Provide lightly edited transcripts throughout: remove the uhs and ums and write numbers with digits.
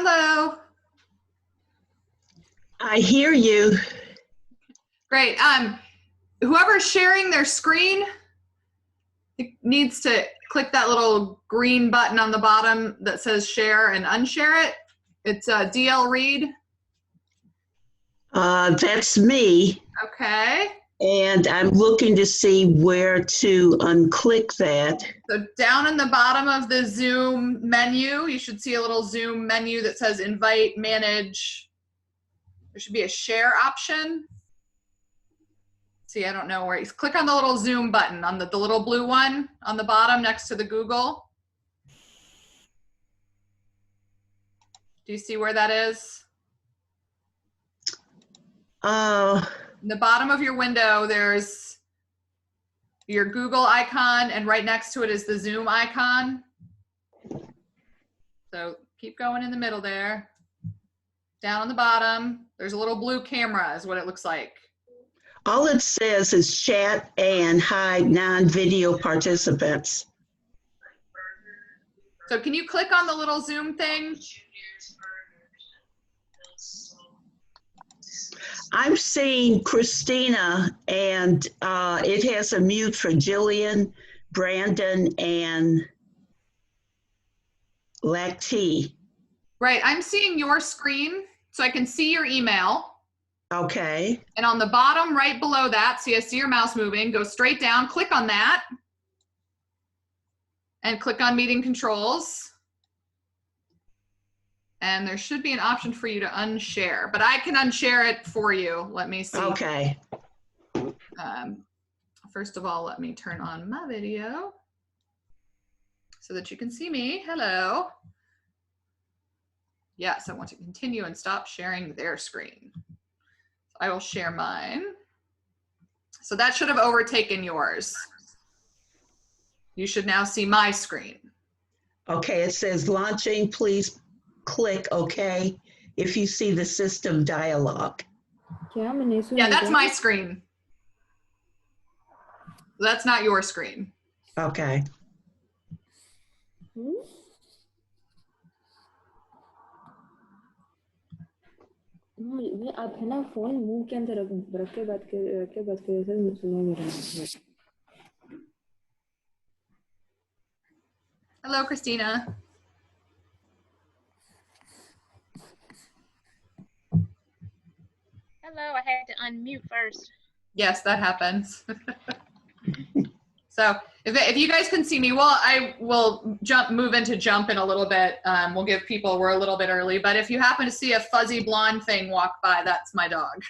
Hello. I hear you. Great. Whoever's sharing their screen needs to click that little green button on the bottom that says share and unshare it. It's DL Reed. That's me. Okay. And I'm looking to see where to unclick that. So down in the bottom of the Zoom menu, you should see a little Zoom menu that says invite, manage. There should be a share option. See, I don't know where. Click on the little Zoom button on the little blue one on the bottom next to the Google. Do you see where that is? In the bottom of your window, there's your Google icon, and right next to it is the Zoom icon. So keep going in the middle there. Down on the bottom, there's a little blue camera is what it looks like. All it says is chat and hide non-video participants. So can you click on the little Zoom thing? I'm seeing Christina, and it has a mute for Jillian, Brandon, and Lacti. Right, I'm seeing your screen, so I can see your email. Okay. And on the bottom right below that, see, I see your mouse moving, go straight down, click on that, and click on meeting controls. And there should be an option for you to unshare, but I can unshare it for you. Let me see. Okay. First of all, let me turn on my video so that you can see me. Hello. Yes, I want to continue and stop sharing their screen. I will share mine. So that should have overtaken yours. You should now see my screen. Okay, it says launching, please click OK if you see the system dialog. Yeah, that's my screen. That's not your screen. Okay. आप है ना phone मुंह के अंदर रख के बात कर सुनाई नहीं रहा। Hello, Christina. Hello, I had to unmute first. Yes, that happens. So if you guys can see me, well, I will move into jump in a little bit. We'll give people, we're a little bit early, but if you happen to see a fuzzy blonde thing walk by, that's my dog.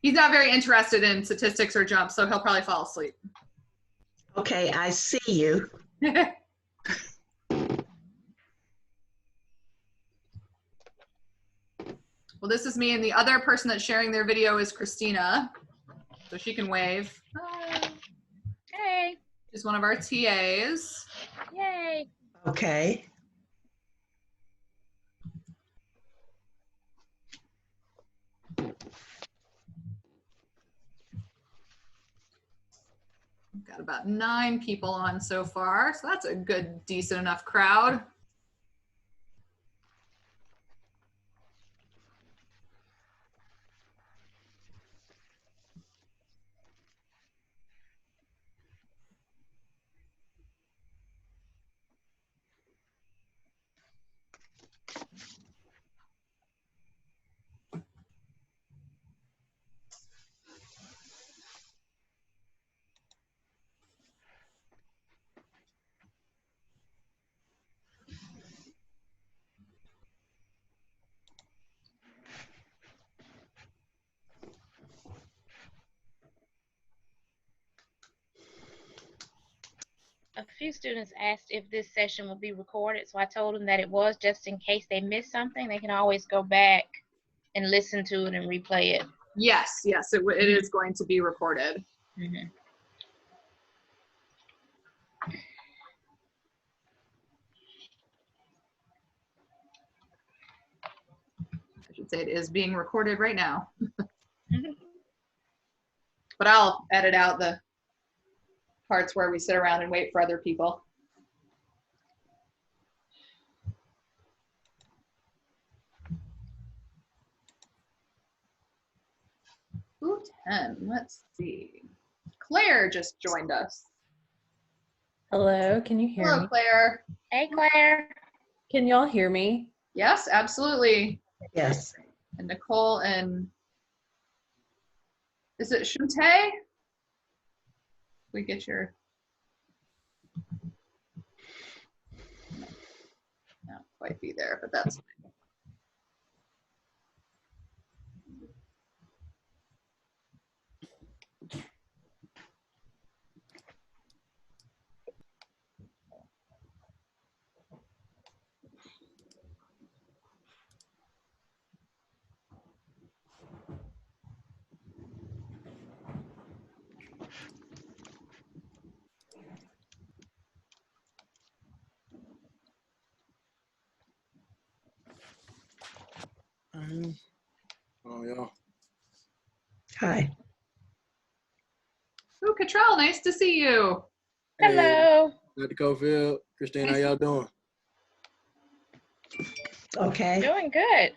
He's not very interested in statistics or jump, so he'll probably fall asleep. Okay, I see you. Well, this is me, and the other person that's sharing their video is Christina. So she can wave. Hi. Hey. She's one of our TAs. Yay. Okay. We've got about 9 people on so far, so that's a good, decent enough crowd. A few students asked if this session will be recorded, so I told them that it was, just in case they missed something. They can always go back and listen to it and replay it. Yes, yes, it is going to be recorded. Mm-hmm. I should say it is being recorded right now. But I'll edit out the parts where we sit around and wait for other people. Ooh, 10. Let's see. Claire just joined us. Hello, can you hear Hello, me? Claire. Hey, Claire. Can y'all hear me? Yes, absolutely. Yes. And Nicole and is it Shunte? We get your not quite be there, but that's fine. Oh, yeah. Hi. Ooh, Cottrell, nice to see you. Hey, Hello. Dr. Cofield, Christine, how y'all doing? Okay. Doing good.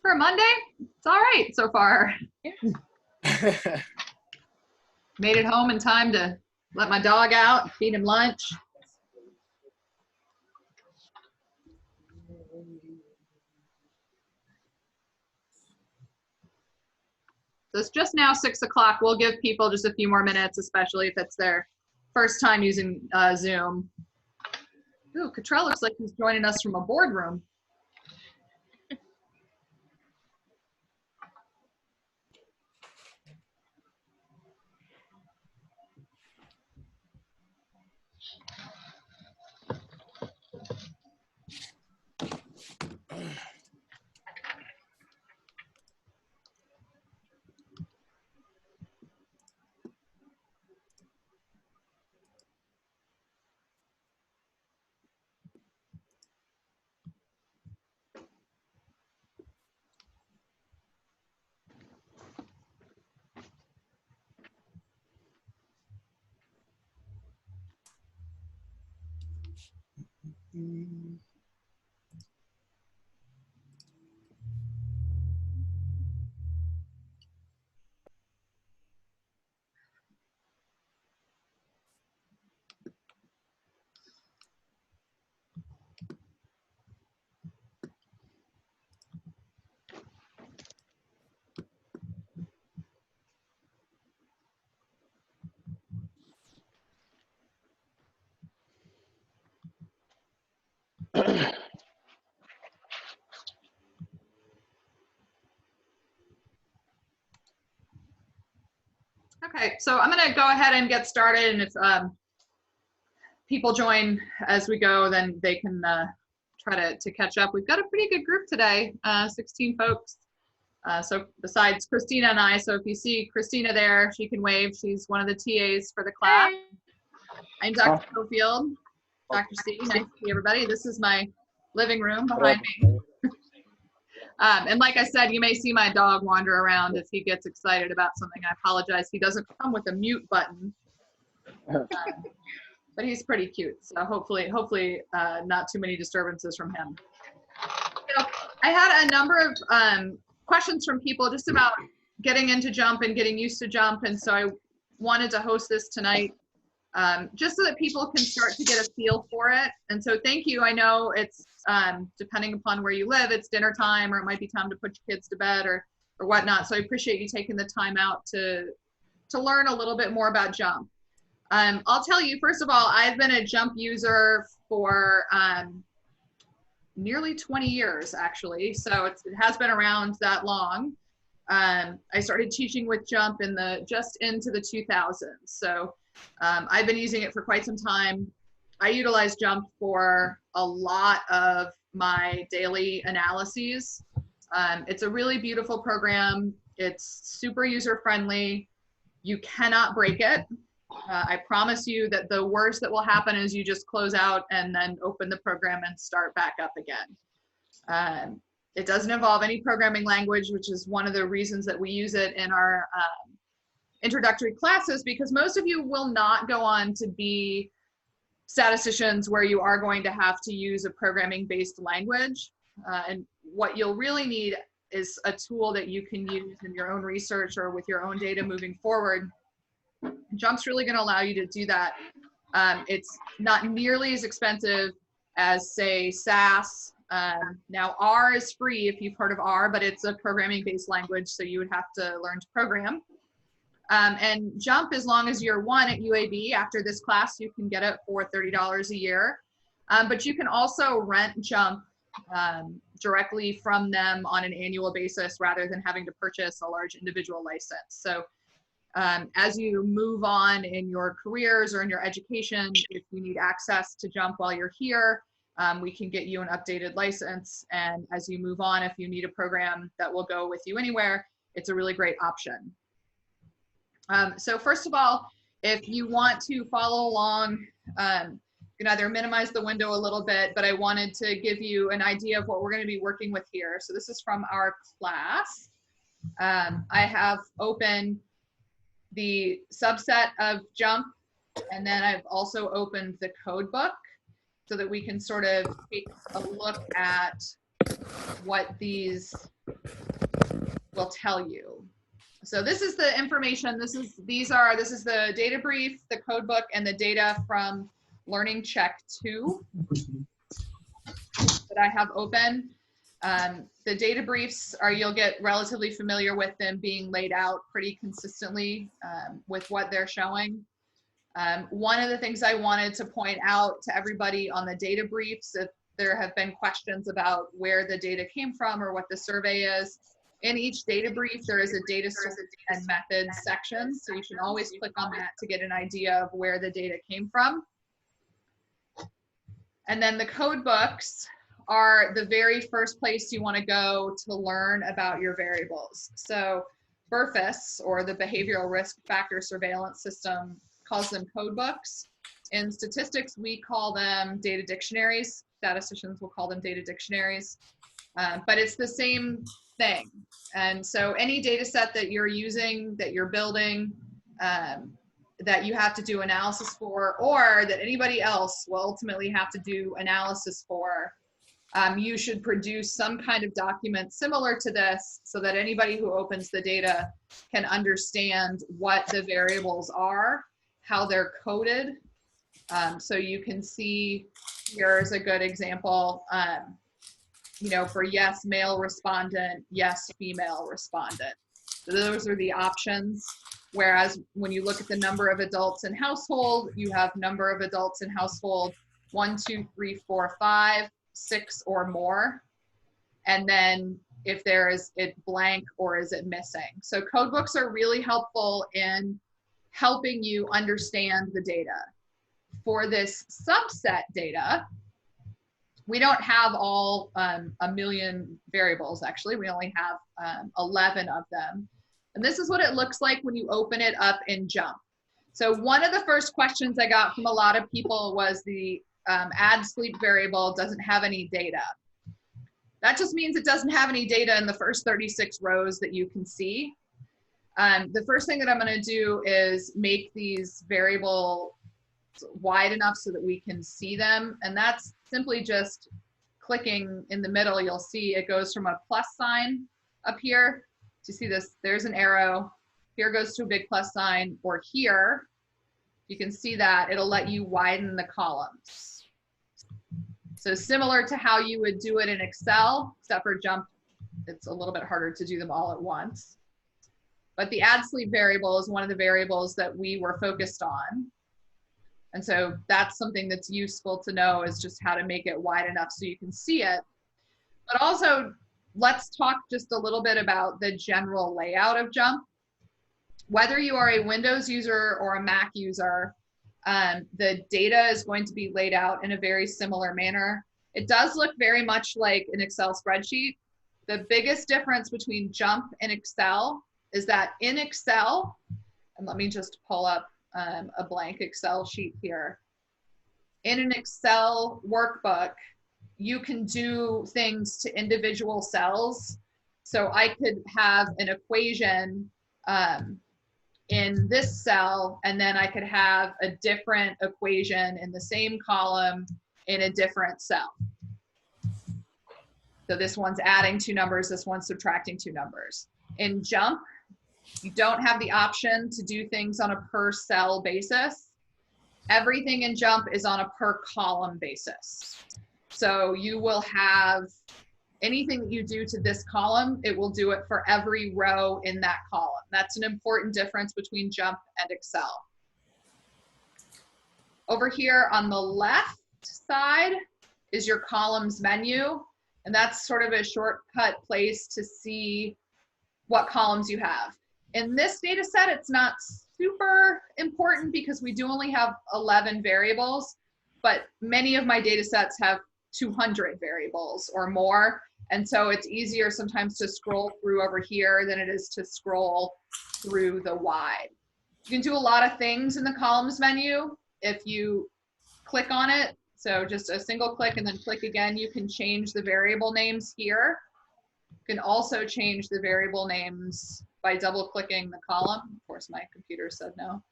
For a Monday, it's all right so far. Made it home in time to let my dog out, feed him lunch. So it's just now 6 o'clock. We'll give people just a few more minutes, especially if it's their first time using Zoom. Ooh, Cottrell looks like he's joining us from a boardroom. Okay, so I'm gonna go ahead and get started, and if people join as we go, then they can try to catch up. We've got a pretty good group today, 16 folks. So besides Christina and I, so if you see Christina there, she can wave. She's one of the TAs for the class. Hey. I'm Dr. Cofield, Dr. C, nice to see everybody. This is my living room behind me. And like I said, you may see my dog wander around if he gets excited about something. I apologize. He doesn't come with a mute button, but he's pretty cute. So hopefully not too many disturbances from him. So I had a number of questions from people just about getting into JMP and getting used to JMP. And so I wanted to host this tonight just so that people can start to get a feel for it. And so thank you. I know it's depending upon where you live, it's dinner time, or it might be time to put your kids to bed or whatnot. So I appreciate you taking the time out to learn a little bit more about JMP. I'll tell you, first of all, I've been a JMP user for nearly 20 years, actually. So it has been around that long. I started teaching with JMP in just into the 2000s. So I've been using it for quite some time. I utilize JMP for a lot of my daily analyses. It's a really beautiful program. It's super user-friendly. You cannot break it. I promise you that the worst that will happen is you just close out and then open the program and start back up again. It doesn't involve any programming language, which is one of the reasons that we use it in our introductory classes, because most of you will not go on to be statisticians where you are going to have to use a programming based language. And what you'll really need is a tool that you can use in your own research or with your own data moving forward. JMP's really going to allow you to do that. It's not nearly as expensive as, say, SAS. Now, R is free if you've heard of R, but it's a programming-based language, so you would have to learn to program. And JMP, as long as you're 1 at UAB, after this class, you can get it for $30 a year. But you can also rent JMP directly from them on an annual basis rather than having to purchase a large individual license. So as you move on in your careers or in your education, if you need access to JMP while you're here, we can get you an updated license. And as you move on, if you need a program that will go with you anywhere, it's a really great option. So first of all, if you want to follow along, you can either minimize the window a little bit, but I wanted to give you an idea of what we're going to be working with here. So this is from our class. I have open the subset of JMP, and then I've also opened the code book so that we can sort of take a look at what these will tell you. So this is the information, this is the data brief, the code book, and the data from Learning Check 2 that I have open. The data briefs you'll get relatively familiar with them being laid out pretty consistently with what they're showing. One of the things I wanted to point out to everybody on the data briefs, if there have been questions about where the data came from or what the survey is, in each data brief, there is a data source and methods section. So you can always click on that to get an idea of where the data came from. And then the code books are the very first place you want to go to learn about your variables. So BRFIS, or the Behavioral Risk Factor Surveillance System, calls them code books. In statistics, we call them data dictionaries. Statisticians will call them data dictionaries. But it's the same thing. And so any data set that you're using, that you're building, that you have to do analysis for, or that anybody else will ultimately have to do analysis for, you should produce some kind of document similar to this so that anybody who opens the data can understand what the variables are, how they're coded. So you can see, here's a good example, you know, for yes, male respondent, yes, female respondent. So those are the options. Whereas when you look at the number of adults in household, you have number of adults in household 1, 2, 3, 4, 5, 6 or more. And then if there is it blank or is it missing. So code books are really helpful in helping you understand the data. For this subset data, we don't have all 1 million variables, actually. We only have 11 of them. And this is what it looks like when you open it up in JMP. So one of the first questions I got from a lot of people was the add sleep variable doesn't have any data. That just means it doesn't have any data in the first 36 rows that you can see. The first thing that I'm going to do is make these variables wide enough so that we can see them. And that's simply just clicking in the middle. You'll see it goes from a plus sign up here. Do you see this? There's an arrow. Here goes to a big plus sign, or here. You can see that it'll let you widen the columns. So similar to how you would do it in Excel, except for JMP, it's a little bit harder to do them all at once. But the add sleep variable is one of the variables that we were focused on. And so that's something that's useful to know, is just how to make it wide enough so you can see it. But also, let's talk just a little bit about the general layout of JMP. Whether you are a Windows user or a Mac user, the data is going to be laid out in a very similar manner. It does look very much like an Excel spreadsheet. The biggest difference between JMP and Excel is that in Excel, and let me just pull up a blank Excel sheet here. In an Excel workbook, you can do things to individual cells. So I could have an equation in this cell, and then I could have a different equation in the same column in a different cell. So this one's adding 2 numbers, this one's subtracting 2 numbers. In JMP, you don't have the option to do things on a per cell basis. Everything in JMP is on a per column basis. So you will have anything that you do to this column, it will do it for every row in that column. That's an important difference between JMP and Excel. Over here on the left side is your columns menu, and that's sort of a shortcut place to see what columns you have. In this data set, it's not super important because we do only have 11 variables, but many of my data sets have 200 variables or more. And so it's easier sometimes to scroll through over here than it is to scroll through the wide. You can do a lot of things in the columns menu. If you click on it, so just a single click and then click again, you can change the variable names here. You can also change the variable names by double clicking the column. Of course, my computer said no.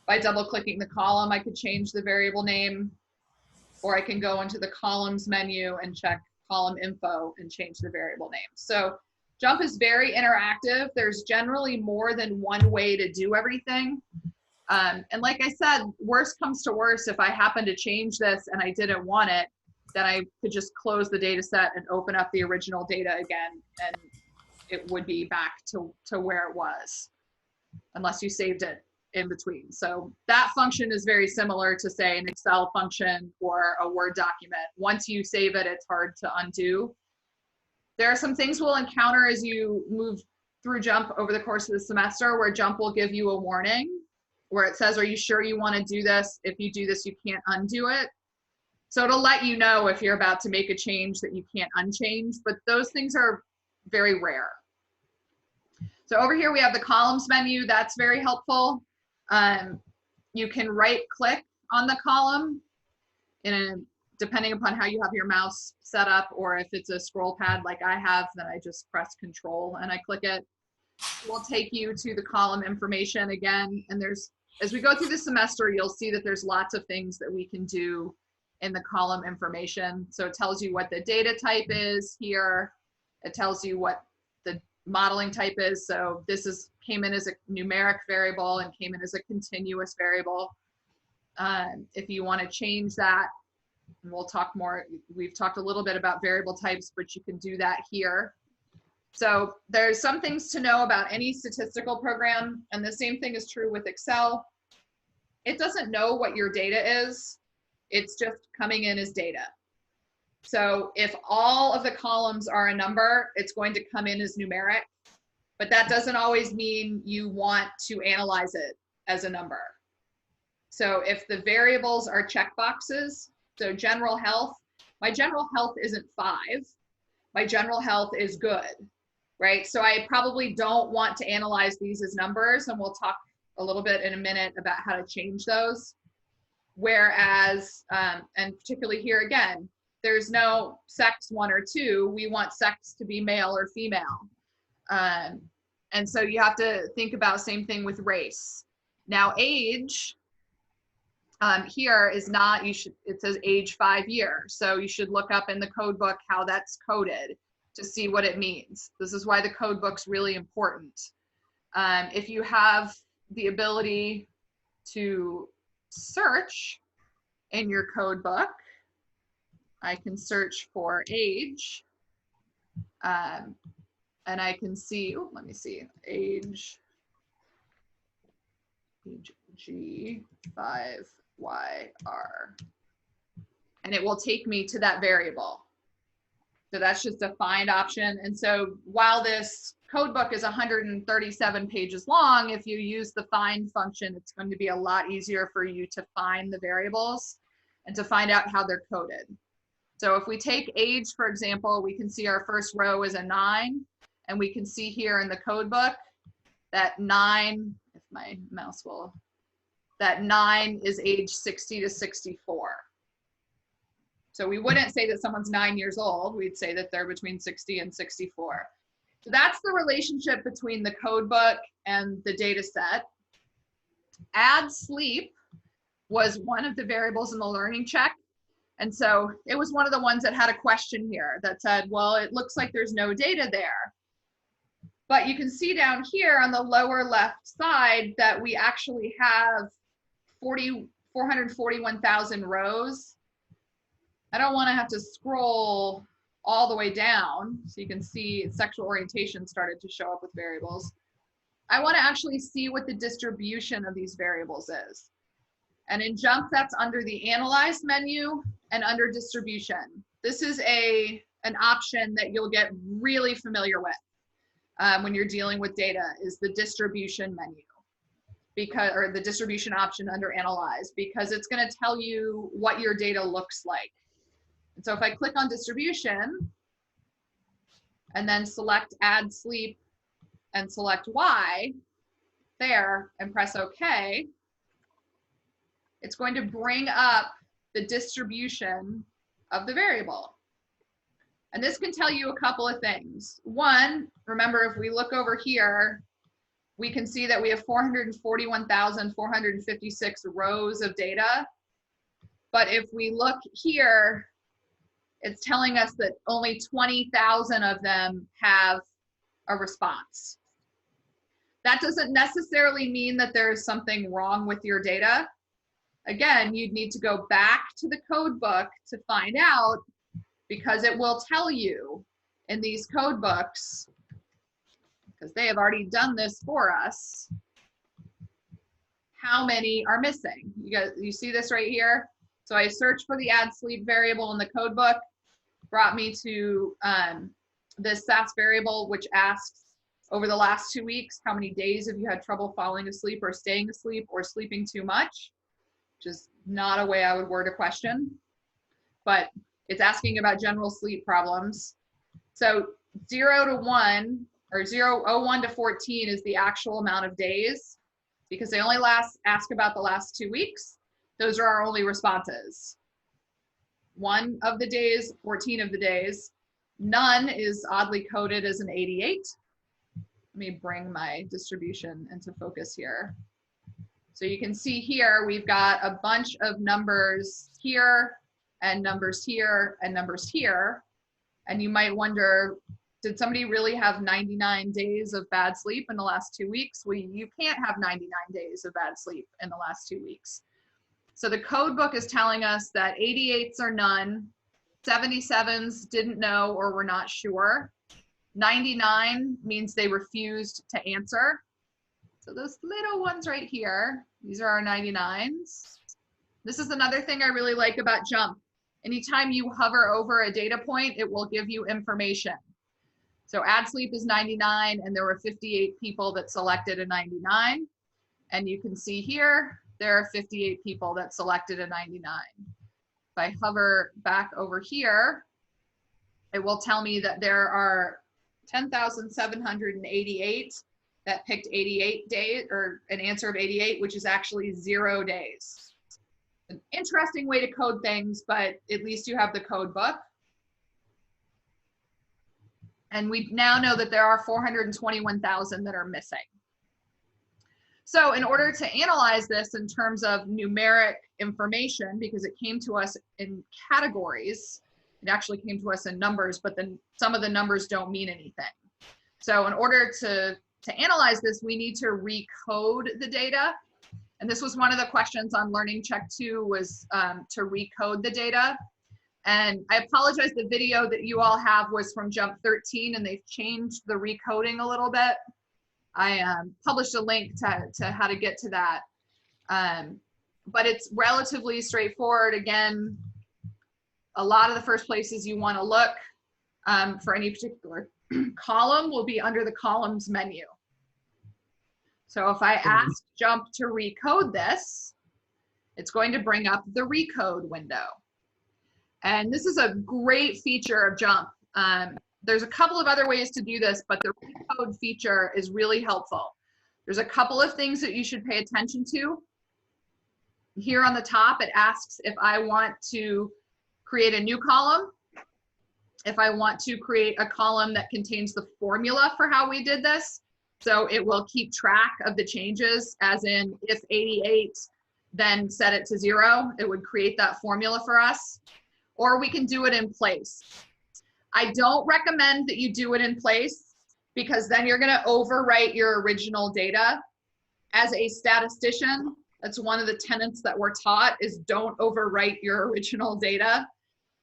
By double clicking the column, I could change the variable name, or I can go into the columns menu and check column info and change the variable name. So JMP is very interactive. There's generally more than one way to do everything. And like I said, worst comes to worst, if I happen to change this and I didn't want it, then I could just close the data set and open up the original data again, and it would be back to where it was, unless you saved it in between. So that function is very similar to, say, an Excel function or a Word document. Once you save it, it's hard to undo. There are some things we'll encounter as you move through JMP over the course of the semester, where JMP will give you a warning where it says, are you sure you want to do this? If you do this, you can't undo it. So it'll let you know if you're about to make a change that you can't unchange, but those things are very rare. So over here we have the columns menu. That's very helpful. You can right click on the column depending upon how you have your mouse set up, or if it's a scroll pad like I have, then I just press Control and I click it. It will take you to the column information again. And as we go through the semester, you'll see that there's lots of things that we can do in the column information. So it tells you what the data type is here. It tells you what the modeling type is. So this came in as a numeric variable and came in as a continuous variable. If you want to change that, and we'll talk more, we've talked a little bit about variable types, but you can do that here. So there's some things to know about any statistical program, and the same thing is true with Excel. It doesn't know what your data is. It's just coming in as data. So if all of the columns are a number, it's going to come in as numeric, but that doesn't always mean you want to analyze it as a number. So if the variables are checkboxes, so general health, my general health isn't 5, my general health is good, right? So I probably don't want to analyze these as numbers, and we'll talk a little bit in a minute about how to change those. Whereas, and particularly here again, there's no sex 1 or 2. We want sex to be male or female. And so you have to think about same thing with race. Now age, here is not, it says age 5 years. So you should look up in the code book how that's coded to see what it means. This is why the code book's really important. If you have the ability to search in your code book, I can search for age, and I can see, oh, let me see, age G5YR, and it will take me to that variable. So that's just a find option. And so while this code book is 137 pages long, if you use the find function, it's going to be a lot easier for you to find the variables and to find out how they're coded. So if we take age, for example, we can see our first row is a 9, and we can see here in the code book that 9, if my mouse will, that 9 is age 60 to 64. So we wouldn't say that someone's 9 years old, we'd say that they're between 60 and 64. So that's the relationship between the code book and the data set. Add sleep was one of the variables in the learning check. And so it was one of the ones that had a question here that said, well, it looks like there's no data there. But you can see down here on the lower left side that we actually have 441,000 rows. I don't want to have to scroll all the way down so you can see sexual orientation started to show up with variables. I want to actually see what the distribution of these variables is. And in JMP, that's under the Analyze menu and under Distribution. This is an option that you'll get really familiar with when you're dealing with data, is the Distribution menu, or the distribution option under Analyze, because it's going to tell you what your data looks like. And so if I click on Distribution and then select Add Sleep and select Y there and press OK, it's going to bring up the distribution of the variable. And this can tell you a couple of things. One, remember, if we look over here, we can see that we have 441,456 rows of data. But if we look here, it's telling us that only 20,000 of them have a response. That doesn't necessarily mean that there's something wrong with your data. Again, you'd need to go back to the code book to find out, because it will tell you in these code books, because they have already done this for us, how many are missing. You see this right here? So I searched for the add sleep variable in the code book, brought me to this SAS variable, which asks, over the last 2 weeks, how many days have you had trouble falling asleep or staying asleep or sleeping too much? Which is not a way I would word a question, but it's asking about general sleep problems. So 0 to 1, or 01 to 14 is the actual amount of days, because they only ask about the last 2 weeks. Those are our only responses. 1 of the days, 14 of the days. None is oddly coded as an 88. Let me bring my distribution into focus here. So you can see here, we've got a bunch of numbers here, and numbers here, and numbers here. And you might wonder, did somebody really have 99 days of bad sleep in the last 2 weeks? Well, you can't have 99 days of bad sleep in the last 2 weeks. So the code book is telling us that 88s are none, 77s didn't know or were not sure. 99 means they refused to answer. So those little ones right here, these are our 99s. This is another thing I really like about JMP. Anytime you hover over a data point, it will give you information. So add sleep is 99, and there were 58 people that selected a 99. And you can see here, there are 58 people that selected a 99. If I hover back over here, it will tell me that there are 10,788 that picked 88 days, or an answer of 88, which is actually 0 days. An interesting way to code things, but at least you have the code book. And we now know that there are 421,000 that are missing. So in order to analyze this in terms of numeric information, because it came to us in categories, it actually came to us in numbers, but then some of the numbers don't mean anything. So in order to analyze this, we need to recode the data. And this was one of the questions on Learning Check 2, was to recode the data. And I apologize, the video that you all have was from JMP 13, and they've changed the recoding a little bit. I published a link to how to get to that. But it's relatively straightforward. Again, a lot of the first places you want to look for any particular column will be under the columns menu. So if I ask JMP to recode this, it's going to bring up the recode window. And this is a great feature of JMP. There's a couple of other ways to do this, but the recode feature is really helpful. There's a couple of things that you should pay attention to. Here on the top, it asks if I want to create a new column, if I want to create a column that contains the formula for how we did this. So it will keep track of the changes, as in if 88, then set it to 0, it would create that formula for us. or we can do it in place. I don't recommend that you do it in place because then you're going to overwrite your original data. As a statistician, that's one of the tenets that we're taught is don't overwrite your original data.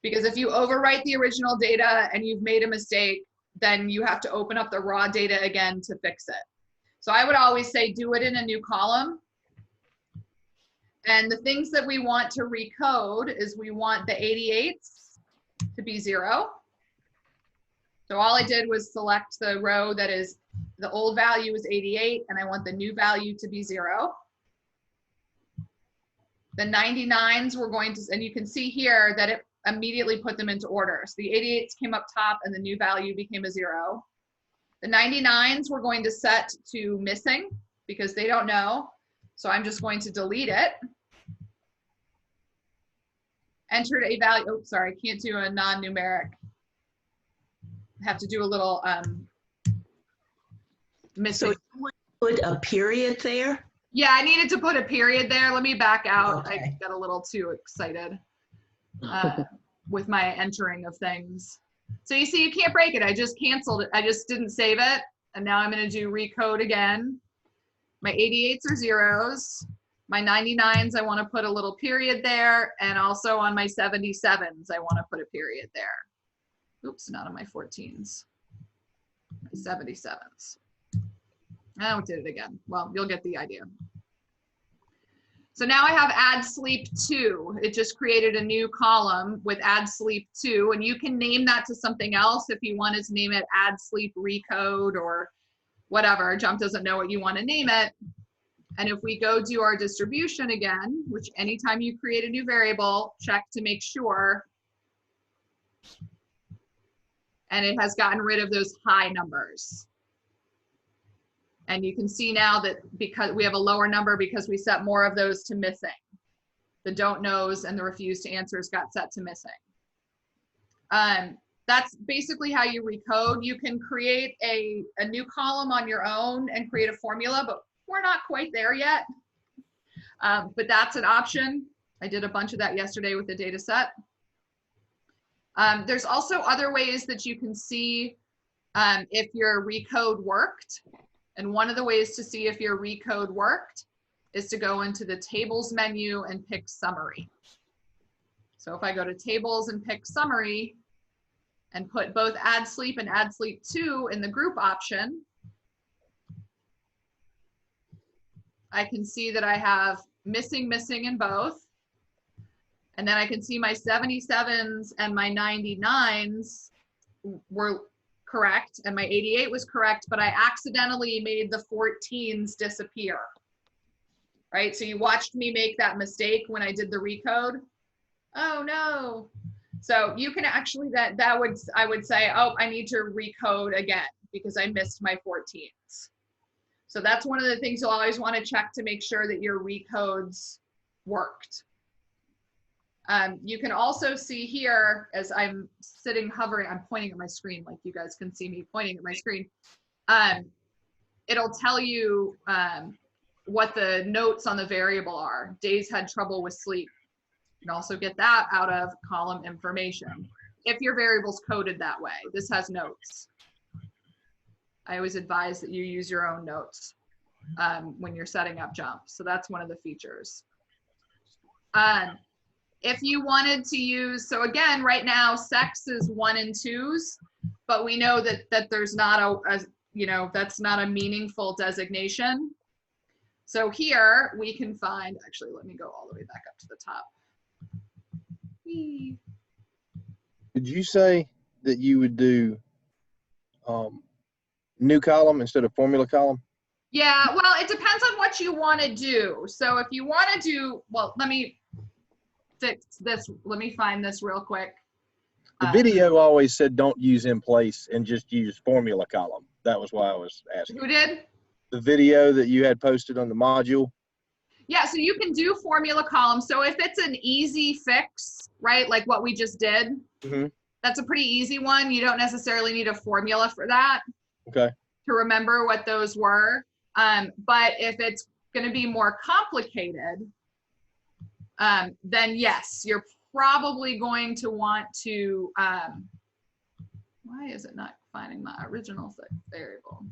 Because if you overwrite the original data and you've made a mistake, then you have to open up the raw data again to fix it. So I would always say do it in a new column. And the things that we want to recode is we want the 88s to be 0. So all I did was select the row that is, the old value is 88, and I want the new value to be 0. The 99s we're going to, and you can see here that it immediately put them into order. So the 88s came up top and the new value became a 0. The 99s we're going to set to missing because they don't know. So I'm just going to delete it. Entered a value, oh, sorry, I can't do a non-numeric. Have to do a little missing. So you would put a period there? Yeah, I needed to put a period there. Let me back out. Okay. I got a little too excited with my entering of things. So you see, you can't break it. I just canceled it. I just didn't save it. And now I'm going to do recode again. My 88s are zeros. My 99s, I want to put a little period there. And also on my 77s, I want to put a period there. Oops, not on my 14s. My 77s. Oh, it did it again. Well, you'll get the idea. So now I have add sleep 2. It just created a new column with add sleep 2, and you can name that to something else if you wanted to name it add sleep recode or whatever. Jump doesn't know what you want to name it. And if we go do our distribution again, which anytime you create a new variable, check to make sure. And it has gotten rid of those high numbers. And you can see now that because we have a lower number because we set more of those to missing. The don't knows and the refuse to answers got set to missing. That's basically how you recode. You can create a new column on your own and create a formula, but we're not quite there yet. But that's an option. I did a bunch of that yesterday with the data set. There's also other ways that you can see if your recode worked. And one of the ways to see if your recode worked is to go into the tables menu and pick summary. So if I go to tables and pick summary and put both add sleep and add sleep 2 in the group option, I can see that I have missing in both. And then I can see my 77s and my 99s were correct, and my 88 was correct, but I accidentally made the 14s disappear, right? So you watched me make that mistake when I did the recode. Oh no. So you can actually, I would say, oh, I need to recode again because I missed my 14s. So that's one of the things you'll always want to check to make sure that your recodes worked. You can also see here, as I'm sitting hovering, I'm pointing at my screen, like you guys can see me pointing at my screen. It'll tell you what the notes on the variable are. Days had trouble with sleep. You can also get that out of column information. If your variable's coded that way, this has notes. I always advise that you use your own notes when you're setting up Jump. So that's one of the features. If you wanted to use, so again, right now, sex is 1 and 2s, but we know that there's not that's not a meaningful designation. So here we can find, actually, let me go all the way back up to the top. Whee. Did you say that you would do new column instead of formula column? Yeah, well, it depends on what you want to do. So if you want to do, well, let me fix this. Let me find this real quick. The video always said don't use in place and just use formula column. That was why I was asking. Who did? The video that you had posted on the module. Yeah, so you can do formula column. So if it's an easy fix, right, like what we just did, that's a pretty easy one. You don't necessarily need a formula for that. Okay. To remember what those were. But if it's going to be more complicated, then yes, your probably going to want to, why is it not finding my original variable?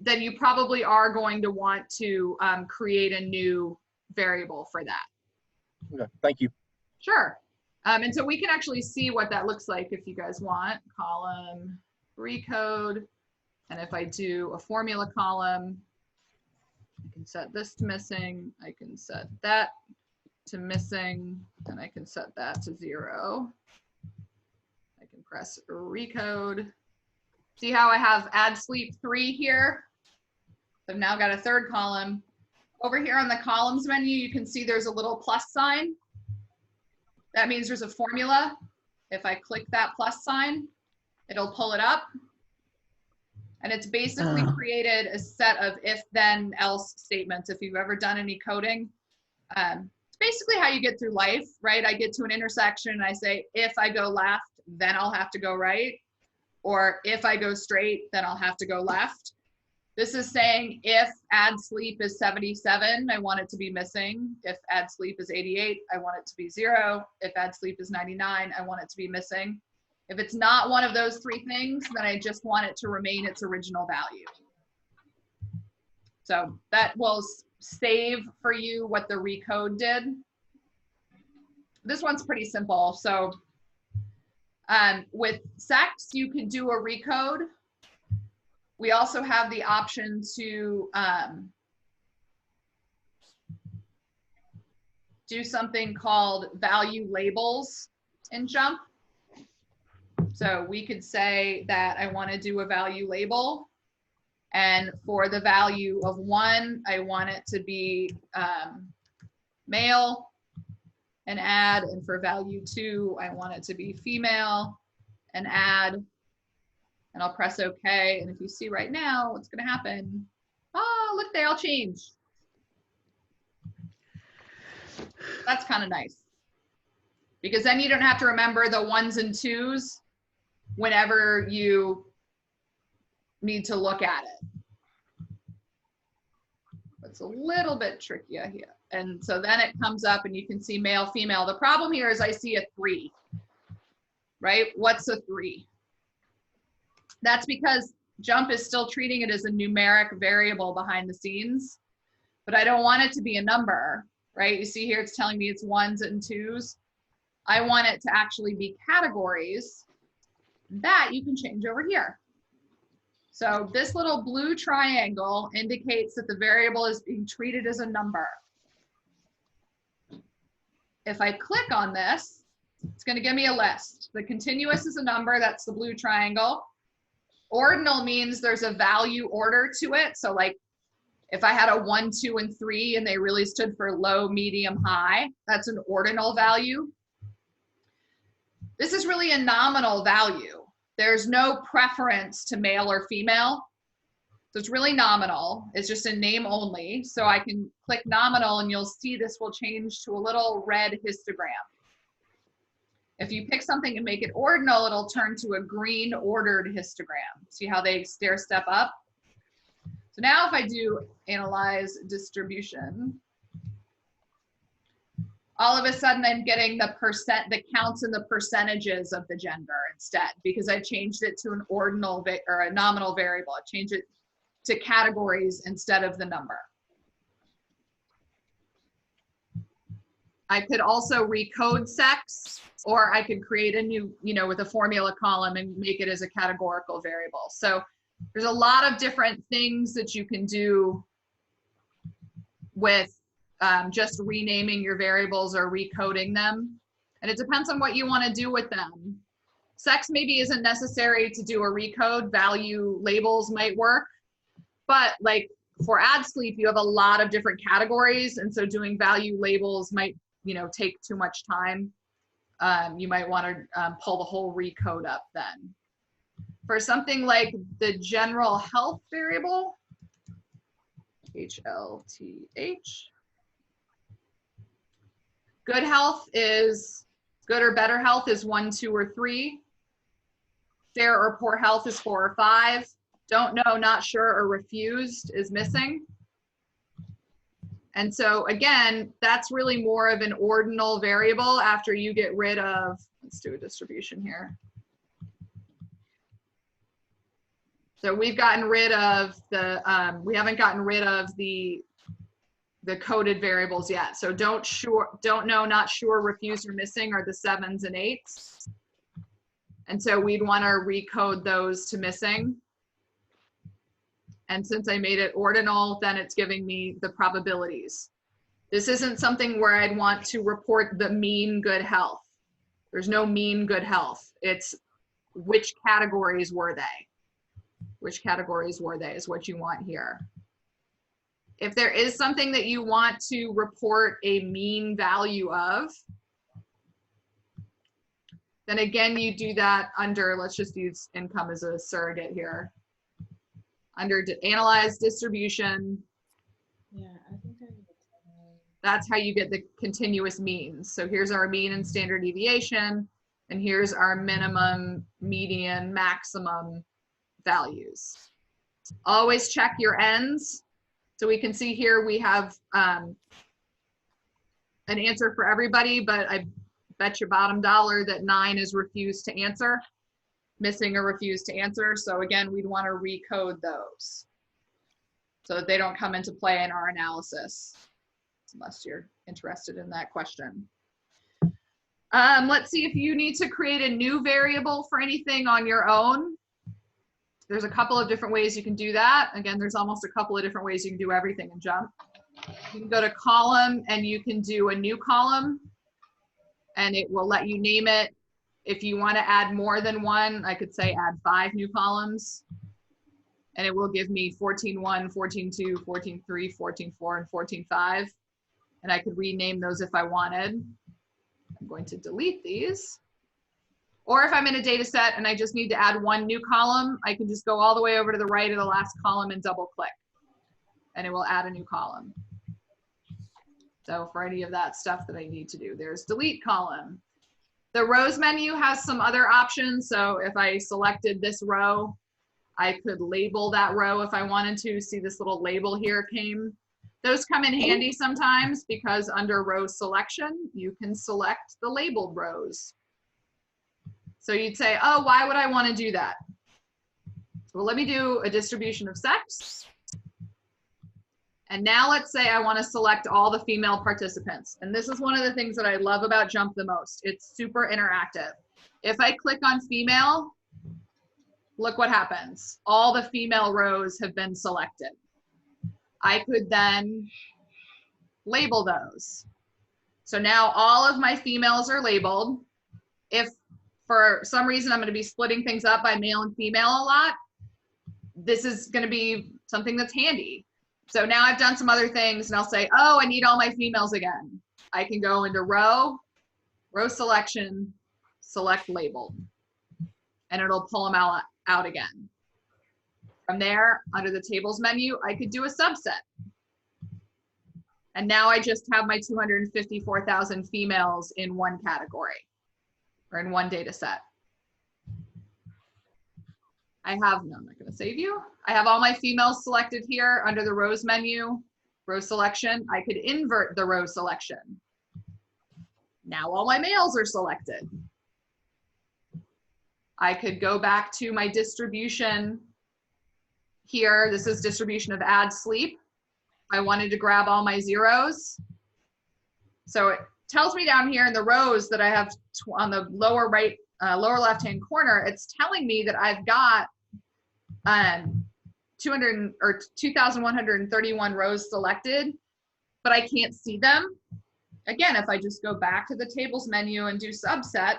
Then you probably are going to want to create a new variable for that. Okay, thank you. Sure. And so we can actually see what that looks like if you guys want. Column recode. And if I do a formula column, I can set this to missing. I can set that to missing, and I can set that to 0. I can press recode. See how I have add sleep 3 here? I've now got a third column. Over here on the columns menu, you can see there's a little plus sign. That means there's a formula. If I click that plus sign, it'll pull it up. And it's basically created a set of if, then, else statements. If you've ever done any coding, it's basically how you get through life, right? I get to an intersection and I say, if I go left, then I'll have to go right. Or if I go straight, then I'll have to go left. This is saying if add sleep is 77, I want it to be missing. If add sleep is 88, I want it to be 0. If add sleep is 99, I want it to be missing. If it's not one of those 3 things, then I just want it to remain its original value. So that will save for you what the recode did. This one's pretty simple. So with sex, you can do a recode. We also have the option to do something called value labels in JMP. So we could say that I want to do a value label. And for the value of 1, I want it to be male and add. And for value 2, I want it to be female and add. And I'll press OK. And if you see right now, what's going to happen? Oh, look, they all changed. That's kind of nice. Because then you don't have to remember the 1s and 2s whenever you need to look at it. It's a little bit trickier here. And so then it comes up and you can see male, female. The problem here is I see a 3, right? What's a 3? That's because JMP is still treating it as a numeric variable behind the scenes, but I don't want it to be a number, right? You see here, it's telling me it's 1s and 2s. I want it to actually be categories. That you can change over here. So this little blue triangle indicates that the variable is being treated as a number. If I click on this, it's going to give me a list. The continuous is a number, that's the blue triangle. Ordinal means there's a value order to it. So like if I had a 1, 2, and 3 and they really stood for low, medium, high, that's an ordinal value. This is really a nominal value. There's no preference to male or female. So it's really nominal. It's just a name only. So I can click nominal and you'll see this will change to a little red histogram. If you pick something and make it ordinal, it'll turn to a green ordered histogram. See how they stair step up? So now if I do analyze distribution, all of a sudden I'm getting the counts and the percentages of the gender instead, because I changed it to an ordinal or a nominal variable. I changed it to categories instead of the number. I could also recode sex, or I could create a new, with a formula column and make it as a categorical variable. So there's a lot of different things that you can do with just renaming your variables or recoding them. And it depends on what you want to do with them. Sex maybe isn't necessary to do a recode. Value labels might work. But like for add sleep, you have a lot of different categories. And so doing value labels might, take too much time. You might want to pull the whole recode up then. For something like the general health variable, HLTH, good health is, good or better health is 1, 2, or 3. Fair or poor health is 4 or 5. Don't know, not sure, or refused is missing. And so again, that's really more of an ordinal variable after you get rid of, let's do a distribution here. So we've gotten rid of the, we haven't gotten rid of the coded variables yet. So don't know, not sure, refuse, or missing are the 7s and 8s. And so we'd want to recode those to missing. And since I made it ordinal, then it's giving me the probabilities. This isn't something where I'd want to report the mean good health. There's no mean good health. It's which categories were they? Which categories were they is what you want here. If there is something that you want to report a mean value of, then again, you do that under, let's just use income as a surrogate here. Under analyze distribution, Yeah, I think that's how you get the continuous means. So here's our mean and standard deviation, and here's our minimum, median, maximum values. Always check your ends. So we can see here we have an answer for everybody, but I bet you bottom dollar that 9 is refused to answer, missing or refused to answer. So again, we'd want to recode those so that they don't come into play in our analysis, unless you're interested in that question. Let's see if you need to create a new variable for anything on your own. There's a couple of different ways you can do that. Again, there's almost a couple of different ways you can do everything in JMP. You can go to column and you can do a new column and it will let you name it. If you want to add more than one, I could say add 5 new columns and it will give me 14.1, 14.2, 14.3, 14.4, and 14.5. And I could rename those if I wanted. I'm going to delete these. Or if I'm in a data set and I just need to add 1 new column, I can just go all the way over to the right of the last column and double click and it will add a new column. So for any of that stuff that I need to do, there's delete column. The rows menu has some other options. So if I selected this row, I could label that row if I wanted to. See this little label here came. Those come in handy sometimes because under row selection, you can select the labeled rows. So you'd say, oh, why would I want to do that? Well, let me do a distribution of sex. And now let's say I want to select all the female participants. And this is one of the things that I love about JMP the most. It's super interactive. If I click on female, look what happens. All the female rows have been selected. I could then label those. So now all of my females are labeled. If for some reason I'm going to be splitting things up by male and female a lot, this is going to be something that's handy. So now I've done some other things and I'll say, oh, I need all my females again. I can go into row selection, select labeled, and it'll pull them out again. From there, under the tables menu, I could do a subset. And now I just have my 254,000 females in one category or in one data set. I have, no, I'm not going to save you. I have all my females selected here under the rows menu, row selection. I could invert the row selection. Now all my males are selected. I could go back to my distribution here. This is distribution of add sleep. I wanted to grab all my zeros. So it tells me down here in the rows that I have on the lower right, lower left-hand corner, it's telling me that I've got 2,131 rows selected, but I can't see them. Again, if I just go back to the tables menu and do subset,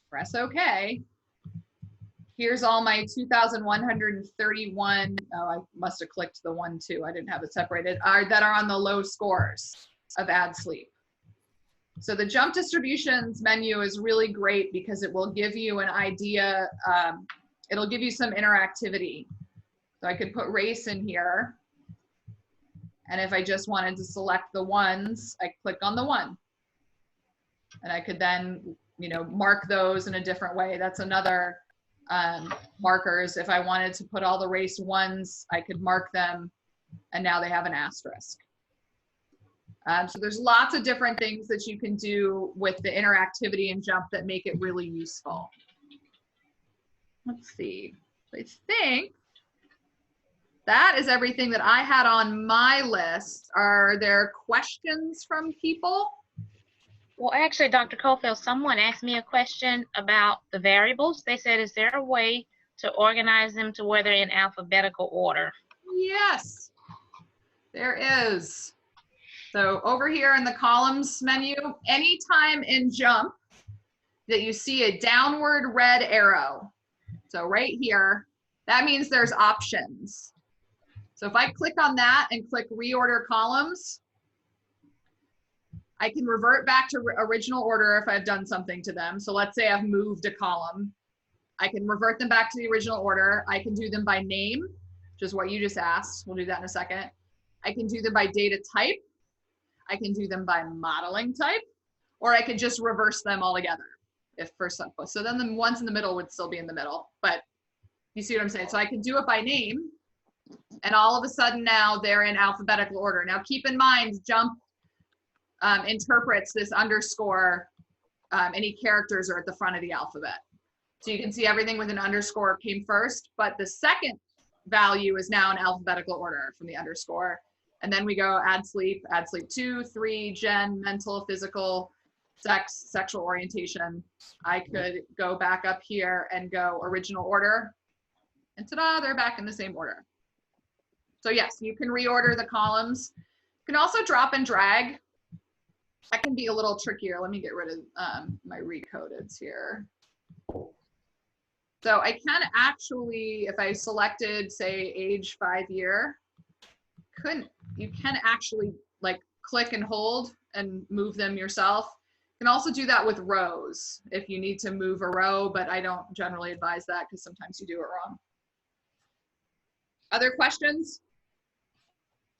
press OK. Here's all my 2,131, oh, I must have clicked the 1, 2, I didn't have it separated, that are on the low scores of add sleep. So the JMP distributions menu is really great because it will give you an idea, it'll give you some interactivity. So I could put race in here. And if I just wanted to select the ones, I click on the 1. And I could then, you know, mark those in a different way. That's another markers. If I wanted to put all the race 1s, I could mark them and now they have an asterisk. So there's lots of different things that you can do with the interactivity in JMP that make it really useful. Let's see. I think that is everything that I had on my list. Are there questions from people? Well, actually, Dr. Cofield, someone asked me a question about the variables. They said, is there a way to organize them to where they're in alphabetical order? Yes, there is. So over here in the columns menu, anytime in JMP that you see a downward red arrow, so right here, that means there's options. So if I click on that and click reorder columns, I can revert back to original order if I've done something to them. So let's say I've moved a column. I can revert them back to the original order. I can do them by name, which is what you just asked. We'll do that in a second. I can do them by data type. I can do them by modeling type, or I could just reverse them all together if for some. So then the ones in the middle would still be in the middle, but you see what I'm saying? So I can do it by name, and all of a sudden now they're in alphabetical order. Now keep in mind, JMP interprets this underscore, any characters are at the front of the alphabet. So you can see everything with an underscore came first, but the second value is now in alphabetical order from the underscore. And then we go add sleep 2, 3, gen, mental, physical, sex, sexual orientation. I could go back up here and go original order, and ta-da, they're back in the same order. So yes, you can reorder the columns. You can also drop and drag. That can be a little trickier. Let me get rid of my recodeds here. So I can actually, if I selected, say, age 5 year, you can actually like click and hold and move them yourself. You can also do that with rows if you need to move a row, but I don't generally advise that because sometimes you do it wrong. Other questions?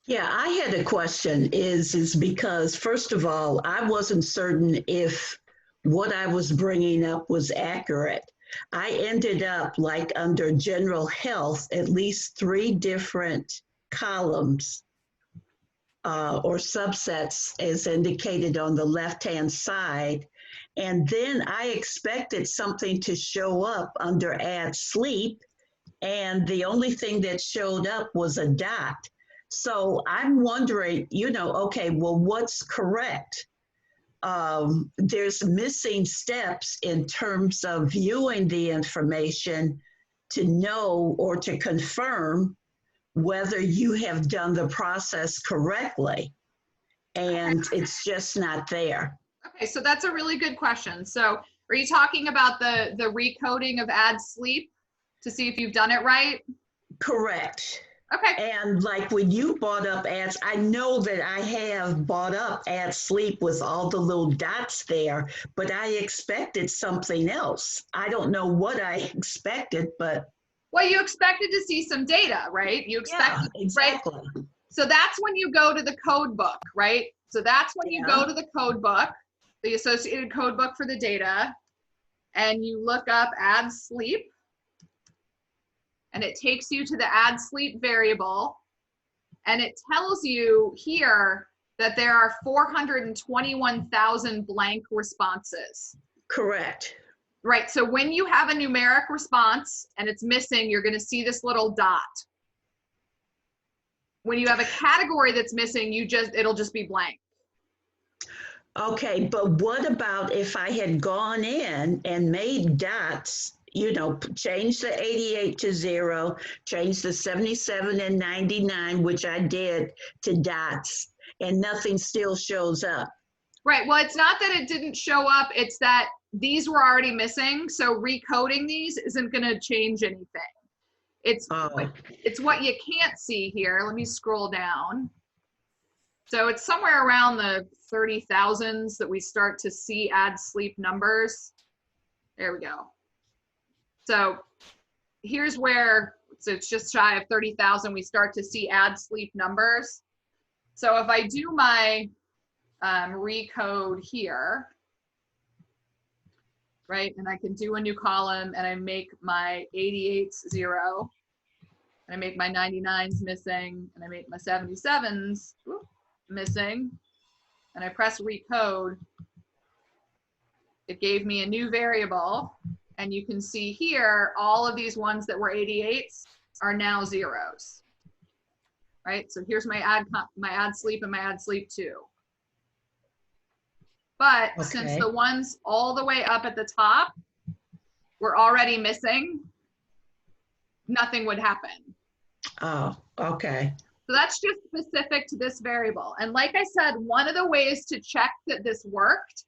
Yeah, I had a question is because first of all, I wasn't certain if what I was bringing up was accurate. I ended up like under general health, at least 3 different columns or subsets as indicated on the left-hand side. And then I expected something to show up under add sleep. And the only thing that showed up was a dot. So I'm wondering, okay, well, what's correct? There's missing steps in terms of viewing the information to know or to confirm whether you have done the process correctly. And it's just not there. Okay, so that's a really good question. So are you talking about the recoding of add sleep to see if you've done it right? Correct. Okay. And like when you brought up ads, I know that I have brought up add sleep with all the little dots there, but I expected something else. I don't know what I expected, but. Well, you expected to see some data, right? You expected, yeah, exactly. Right? So that's when you go to the code book, right? So that's when you go to the code book, the associated code book for the data, and you look up add sleep. And it takes you to the add sleep variable, and it tells you here that there are 421,000 blank responses. Correct. Right, so when you have a numeric response and it's missing, you're gonna see this little dot. When you have a category that's missing, it'll just be blank. Okay, but what about if I had gone in and made dots, change the 88 to 0, change the 77 and 99, which I did, to dots, and nothing still shows up? Right, well, it's not that it didn't show up, it's that these were already missing, so recoding these isn't gonna change anything. It's what you can't see here. Let me scroll down. So it's somewhere around the 30,000s that we start to see add sleep numbers. There we go. So here's where, so it's just shy of 30,000, we start to see add sleep numbers. So if I do my recode here, right, and I can do a new column and I make my 88s 0, and I make my 99s missing, and I make my 77s missing, and I press recode, it gave me a new variable. And you can see here, all of these ones that were 88s are now zeros, right? So here's my add sleep and my add sleep 2. But since Okay. the ones all the way up at the top were already missing, nothing would happen. Oh, okay. So that's just specific to this variable. And like I said, one of the ways to check that this worked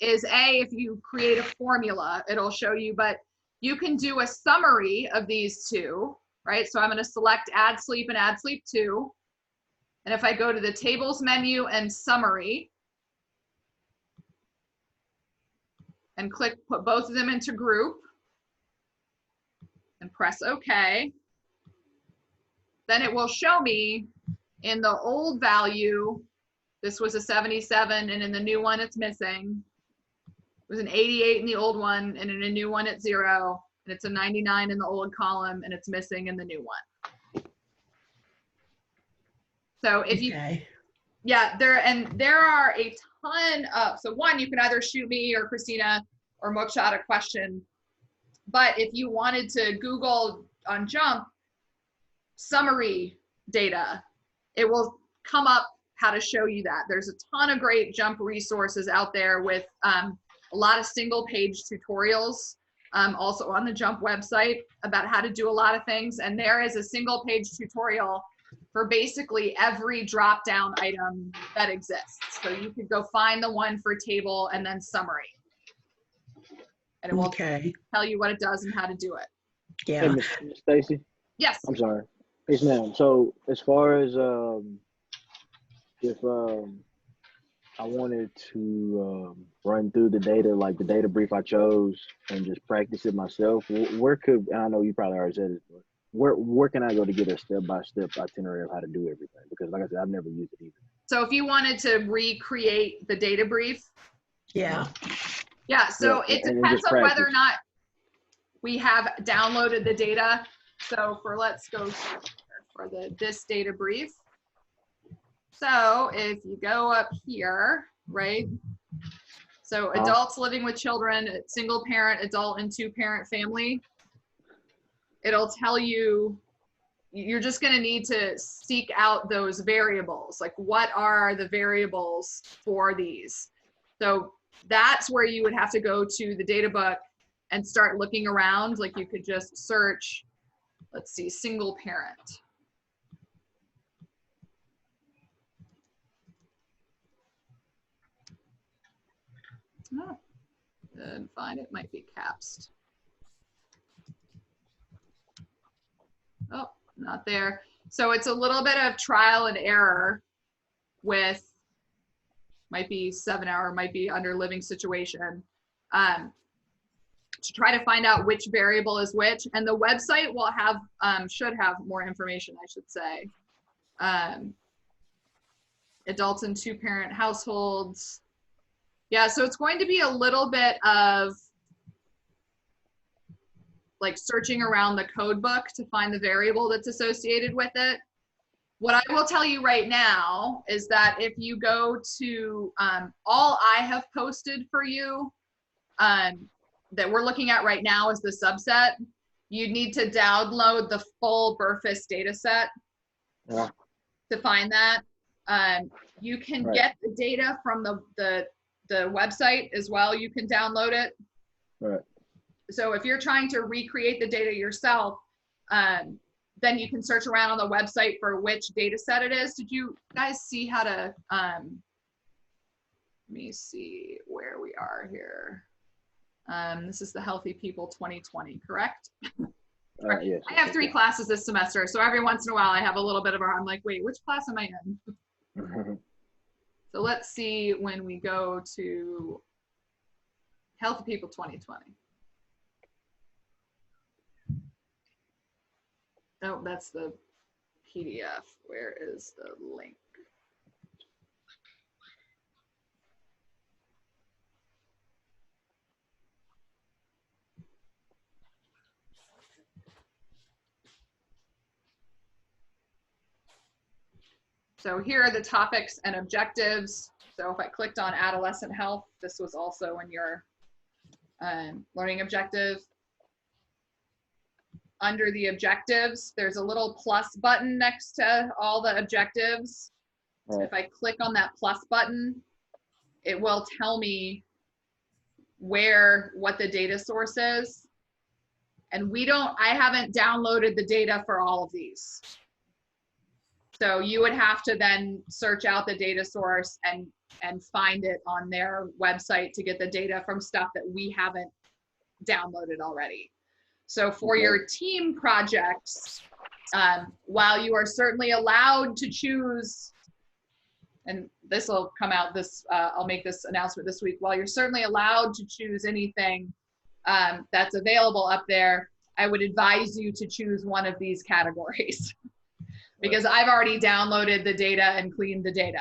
is if you create a formula, it'll show you, but you can do a summary of these two, right? So I'm going to select add sleep and add sleep 2. And if I go to the tables menu and summary and put both of them into group and press OK, then it will show me in the old value, this was a 77, and in the new one, it's missing. It was an 88 in the old one, and in a new one, it's 0, and it's a 99 in the old column, and it's missing in the new one. So if you, yeah, there are a ton of, so one, you can either shoot me or Christina or Mokshat a question, but if you wanted to Google on JMP summary data, it will come up how to show you that. There's a ton of great JMP resources out there with a lot of single page tutorials, also on the JMP website about how to do a lot of things. And there is a single page tutorial for basically every drop down item that exists. So you could go find the one for table and then summary. And it will tell you what it does and how to do it. Yeah. Hey, Ms. Stacy. Yes. I'm sorry. Yes, ma'am. So as far as if I wanted to run through the data, like the data brief I chose, and just practice it myself, where could, and I know you probably already said it, but where can I go to get a step-by-step itinerary of how to do everything? Because like I said, I've never used it either. So if you wanted to recreate the data brief. Yeah. Yeah, so Yeah, it depends on whether or not we have downloaded the data. So let's go for this data brief. So if you go up here, right? So adults living with children, single parent, adult, and 2-parent family. It'll tell you, you're just going to need to seek out those variables. Like, what are the variables for these? So that's where you would have to go to the data book and start looking around. Like, you could just search, let's see, single parent. Oh, didn't find it, might be capsed. Oh, not there. So it's a little bit of trial and error with, might be 7-hour, might be under living situation, to try to find out which variable is which. And the website will have, should have more information, I should say. Adults in 2-parent households. Yeah, so it's going to be a little bit of like searching around the code book to find the variable that's associated with it. What I will tell you right now is that if you go to all I have posted for you that we're looking at right now is the subset, you need to download the full Burfist data set to find that. You can get the data from the website as well. You can download it. Right. So if you're trying to recreate the data yourself, then you can search around on the website for which data set it is. Did you guys see how to, let me see where we are here. This is the Healthy People 2020, correct? Yes. I have 3 classes this semester, so every once in a while I have a little bit of I'm like, wait, which class am I in? So let's see when we go to Healthy People 2020. Oh, that's the PDF. Where is the link? So here are the topics and objectives. So if I clicked on adolescent health, this was also in your learning objective. Under the objectives, there's a little plus button next to all the objectives. Right. If I click on that plus button, it will tell me what the data source is. And I haven't downloaded the data for all of these. So you would have to then search out the data source and find it on their website to get the data from stuff that we haven't downloaded already. So for your team projects, while you are certainly allowed to choose, and this will come out I'll make this announcement this week, while you're certainly allowed to choose anything that's available up there, I would advise you to choose one of these categories because I've already downloaded the data and cleaned the data.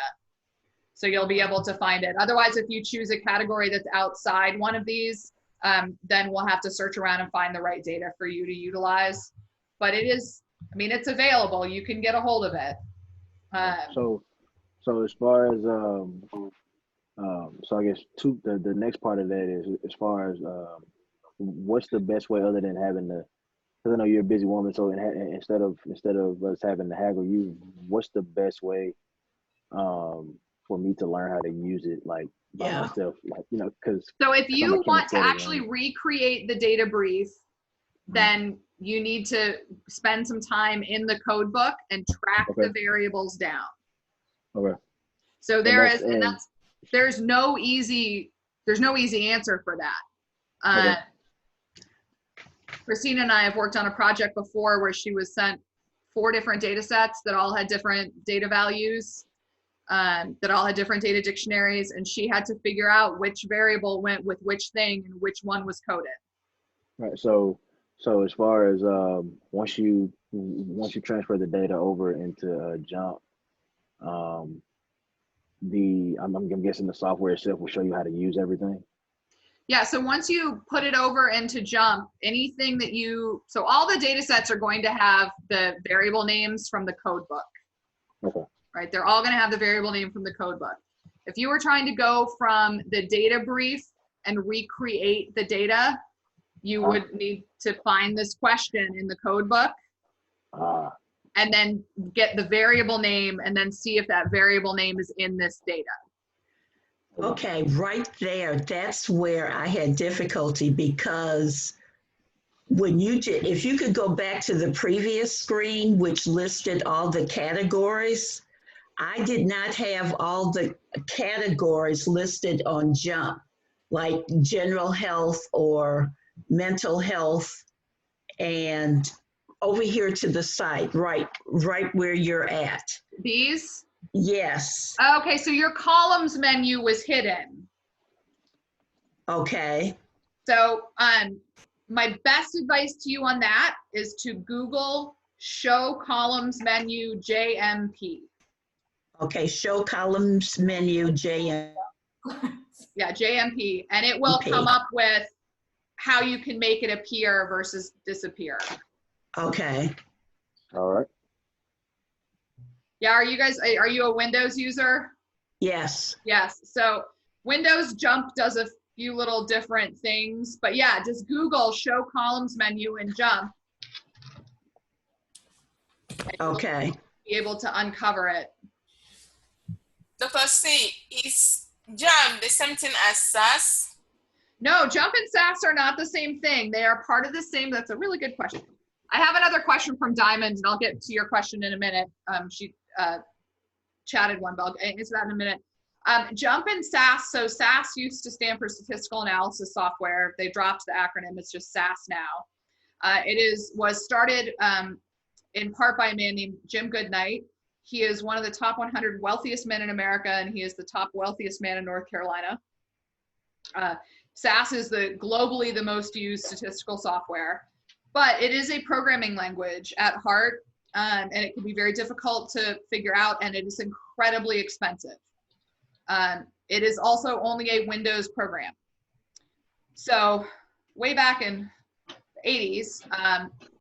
So you'll be able to find it. Otherwise, if you choose a category that's outside one of these, then we'll have to search around and find the right data for you to utilize. But it's available. You can get a hold of it. So as far as so I guess the next part of that is as far as what's the best way other than having to, because I know you're a busy woman, so instead of us having to haggle you, what's the best way for me to learn how to use it, like by myself, like, you know, because so if you want to actually recreate the data brief, then you need to spend some time in the code book and track the variables down. Okay. So there's no easy answer for that. Christina and I have worked on a project before where she was sent 4 different data sets that all had different data values, that all had different data dictionaries, and she had to figure out which variable went with which thing and which one was coded. Right. So as far as once you transfer the data over into JMP, I'm guessing the software itself will show you how to use everything. Yeah, so once you put it over into JMP, anything that so all the data sets are going to have the variable names from the code book. Okay. Right, they're all gonna have the variable name from the code book. If you were trying to go from the data brief and recreate the data, you would need to find this question in the code book and then get the variable name and then see if that variable name is in this data. Okay, right there, that's where I had difficulty because if you could go back to the previous screen, which listed all the categories, I did not have all the categories listed on JMP, like general health or mental health, and over here to the side, right where you're at. These? Yes. Okay, so your columns menu was hidden. Okay. So my best advice to you on that is to Google show columns menu JMP. Okay, show columns menu JMP. Yeah, JMP, and it will come up with how you can make it appear versus disappear. Okay. All right. Yeah, are you a Windows user? Yes. Yes, so Windows JMP does a few little different things, but yeah, just Google show columns menu in JMP. Okay. Be able to uncover it. Dr. C, is JMP the same thing as SAS? No, JMP and SAS are not the same thing. They are part of the same. That's a really good question. I have another question from Diamond, and I'll get to your question in a minute. She chatted one, but I'll answer that in a minute. JMP and SAS, so SAS used to stand for Statistical Analysis Software. They dropped the acronym, it's just SAS now. Was started in part by a man named Jim Goodnight. He is one of the top 100 wealthiest men in America, and he is the top wealthiest man in North Carolina. SAS is globally the most used statistical software, but it is a programming language at heart, and it can be very difficult to figure out, and it is incredibly expensive. It is also only a Windows program. So way back in 80s,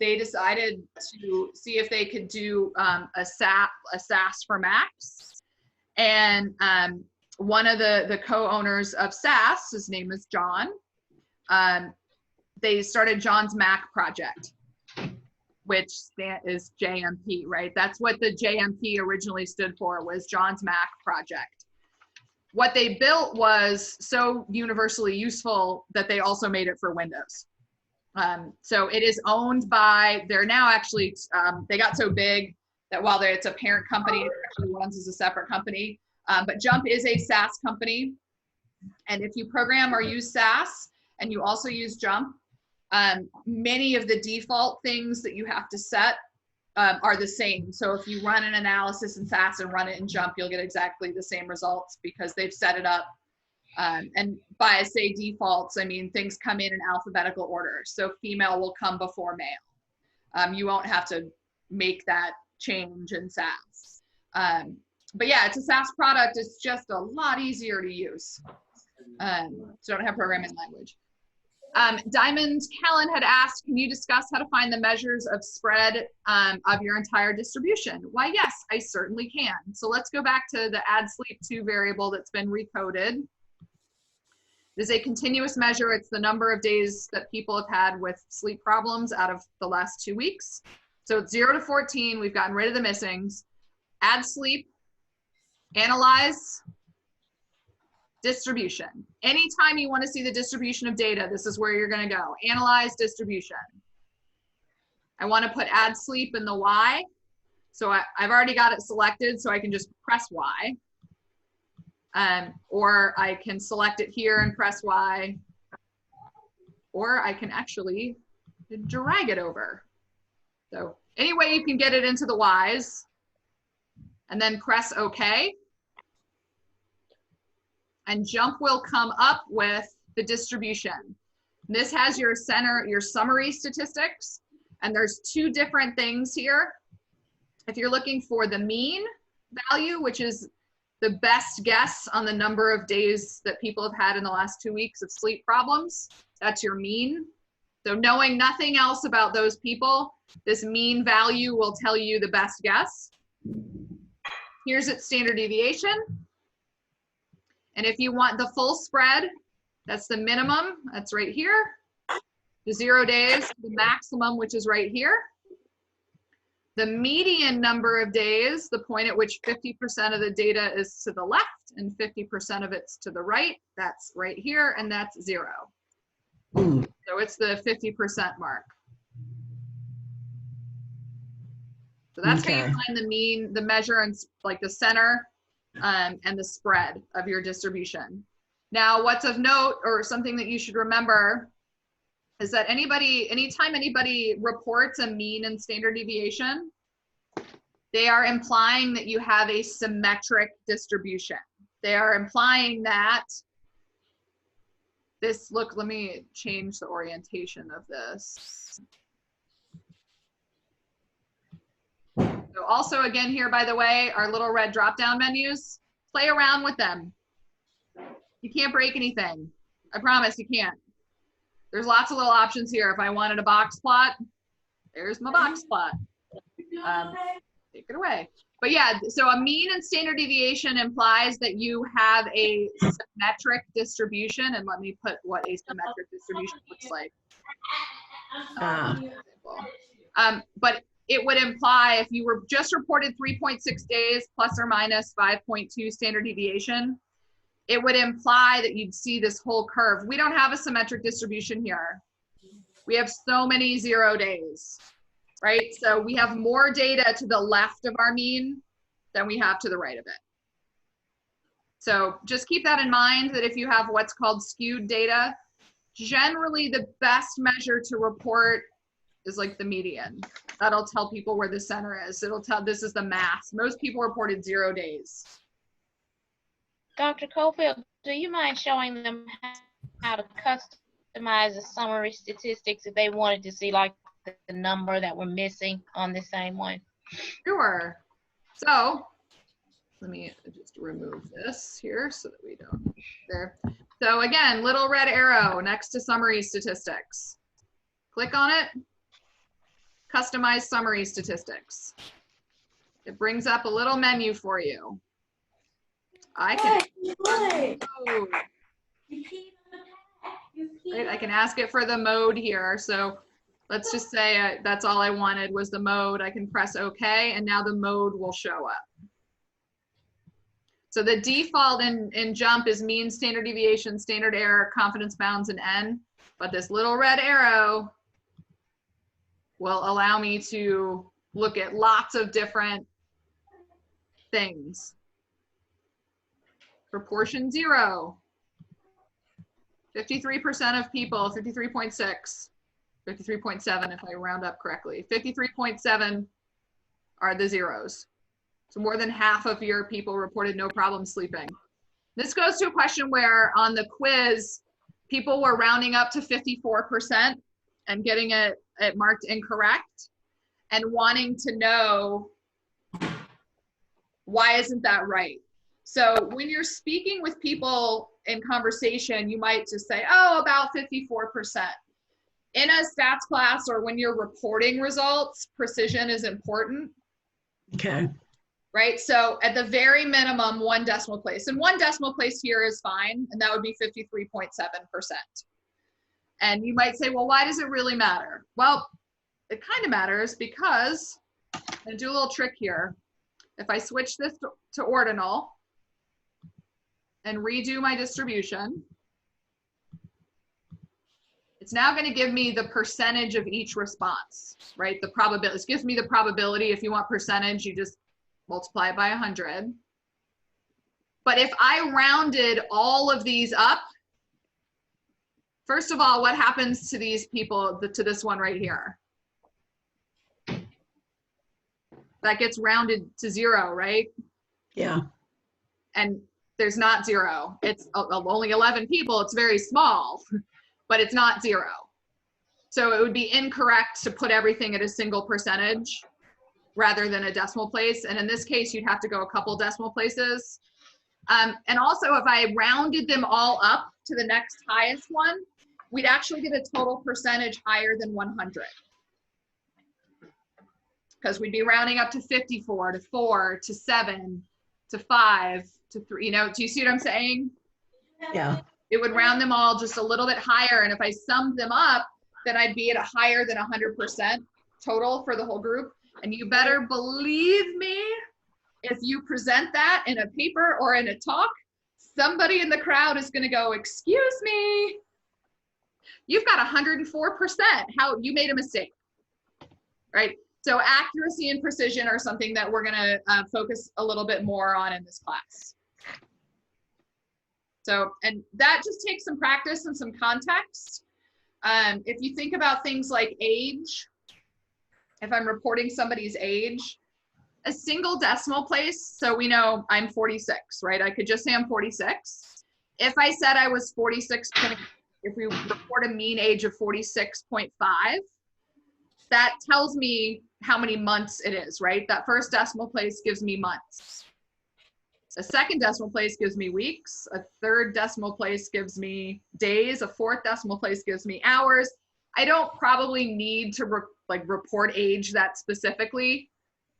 they decided to see if they could do a SAS for Macs. And one of the co-owners of SAS, his name is John, they started John's Mac project, which is JMP, right? That's what the JMP originally stood for, was John's Mac project. What they built was so universally useful that they also made it for Windows. So it is owned by, they're now actually, they got so big that while it's a parent company, it actually runs as a separate company. But Jump is a SaaS company. And if you program or use SaaS and you also use Jump, many of the default things that you have to set are the same. So if you run an analysis in SAS and run it in Jump, you'll get exactly the same results because they've set it up. And by say defaults, I mean things come in alphabetical order. So female will come before male. You won't have to make that change in SAS. But yeah, it's a SaaS product. It's just a lot easier to use. So don't have programming language. Diamond Callan had asked, can you discuss how to find the measures of spread of your entire distribution? Why, yes, I certainly can. So let's go back to the add sleep to variable that's been recoded. It is a continuous measure. It's the number of days that people have had with sleep problems out of the last 2 weeks. So it's 0 to 14. We've gotten rid of the missings. Add sleep, analyze, distribution. Anytime you want to see the distribution of data, this is where you're going to go. Analyze distribution. I want to put add sleep in the Y. So I've already got it selected, so I can just press Y. Or I can select it here and press Y. Or I can actually drag it over. So anyway, you can get it into the Ys. And then press OK. And Jump will come up with the distribution. This has your center, your summary statistics, and there's 2 different things here. If you're looking for the mean value, which is the best guess on the number of days that people have had in the last 2 weeks of sleep problems, that's your mean. So knowing nothing else about those people, this mean value will tell you the best guess. Here's its standard deviation. And if you want the full spread, that's the minimum, that's right here. The 0 days, the maximum, which is right here. The median number of days, the point at which 50% of the data is to the left and 50% of it's to the right, that's right here, and that's 0. So it's the 50% mark. So that's how you find the mean, the measure, and like the center and the spread of your distribution. Now, what's of note, or something that you should remember, is that anytime anybody reports a mean and standard deviation, they are implying that you have a symmetric distribution. They are implying that this, look, let me change the orientation of this. So also again here, by the way, our little red drop-down menus, play around with them. You can't break anything. I promise you can't. There's lots of little options here. If I wanted a box plot, there's my box plot. Take it away. But yeah, so a mean and standard deviation implies that you have a symmetric distribution. And let me put what a symmetric distribution looks like. But it would imply if you were just reported 3.6 days plus or minus 5.2 standard deviation, it would imply that you'd see this whole curve. We don't have a symmetric distribution here. We have so many 0 days, right? So we have more data to the left of our mean than we have to the right of it. So just keep that in mind, that if you have what's called skewed data, generally the best measure to report is like the median. That'll tell people where the center is. It'll tell this is the mass. Most people reported 0 days. Dr. Cofield, do you mind showing them how to customize the summary statistics if they wanted to see like the number that we're missing on the same one? Sure. So let me just remove this here so that we don't, there. So again, little red arrow next to summary statistics. Click on it, customize summary statistics. It brings up a little menu for you. I can, right, I can ask it for the mode here. So let's just say that's all I wanted was the mode. I can press OK, and now the mode will show up. So the default in JMP is mean, standard deviation, standard error, confidence bounds, and N. But this little red arrow will allow me to look at lots of different things. Proportion 0. 53% of people, 53.6, 53.7 if I round up correctly. 53.7 are the zeros. So more than half of your people reported no problem sleeping. This goes to a question where on the quiz, people were rounding up to 54% and getting it marked incorrect and wanting to know why isn't that right? So when you're speaking with people in conversation, you might just say, oh, about 54%. In a stats class or when you're reporting results, precision is important. Okay. Right? So at the very minimum, 1 decimal place. And 1 decimal place here is fine, and that would be 53.7%. And you might say, well, why does it really matter? Well, it kind of matters because, I'm going to do a little trick here. If I switch this to ordinal and redo my distribution, it's now going to give me the percentage of each response, right? The probability. It gives me the probability. If you want percentage, you just multiply it by 100. But if I rounded all of these up, first of all, what happens to these people, to this one right here? That gets rounded to 0, right? Yeah. And there's not 0. It's only 11 people. It's very small, but it's not 0. So it would be incorrect to put everything at a single percentage rather than a decimal place. And in this case, you'd have to go a couple decimal places. And also, if I rounded them all up to the next highest one, we'd actually get a total percentage higher than 100. Because we'd be rounding up to 54, to 4, to 7, to 5, to 3. You know, do you see what I'm saying? Yeah. It would round them all just a little bit higher. And if I summed them up, then I'd be at a higher than 100% total for the whole group. And you better believe me, if you present that in a paper or in a talk, somebody in the crowd is going to go, excuse me, you've got 104%. How you made a mistake, right? So accuracy and precision are something that we're going to focus a little bit more on in this class. So, and that just takes some practice and some context. If you think about things like age, if I'm reporting somebody's age, a single decimal place, so we know I'm 46, right? I could just say I'm 46. If I said I was 46, if we report a mean age of 46.5, that tells me how many months it is, right? That first decimal place gives me months. A second decimal place gives me weeks. A third decimal place gives me days. A fourth decimal place gives me hours. I don't probably need to report age that specifically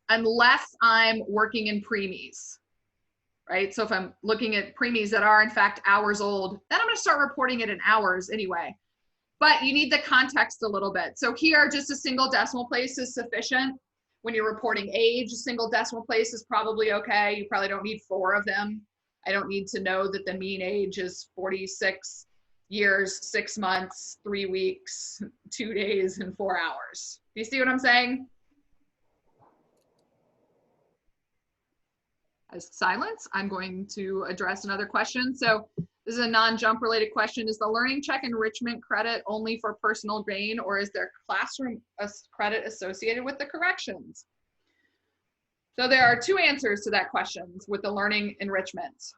unless I'm working in preemies, right? So if I'm looking at preemies that are in fact hours old, then I'm gonna start reporting it in hours anyway. But you need the context a little bit. So here, just a single decimal place is sufficient. When you're reporting age, a single decimal place is probably okay. You probably don't need 4 of them. I don't need to know that the mean age is 46 years, 6 months, 3 weeks, 2 days, and 4 hours. Do you see what I'm saying? As silence, I'm going to address another question. So this is a non-JMP related question. Is the learning check enrichment credit only for personal gain, or is there classroom credit associated with the corrections? So there are 2 answers to that question with the learning enrichment.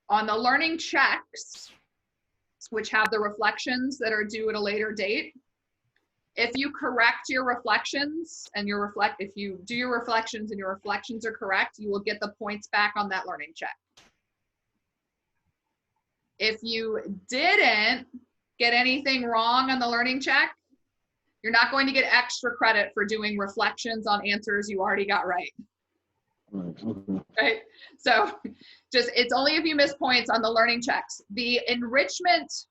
On the learning checks, which have the reflections that are due at a later date, if you correct your reflections and if you do your reflections and your reflections are correct, you will get the points back on that learning check. If you didn't get anything wrong on the learning check, You're not going to get extra credit for doing reflections on answers you already got right. Right? So just, it's only if you miss points on the learning checks. The enrichment,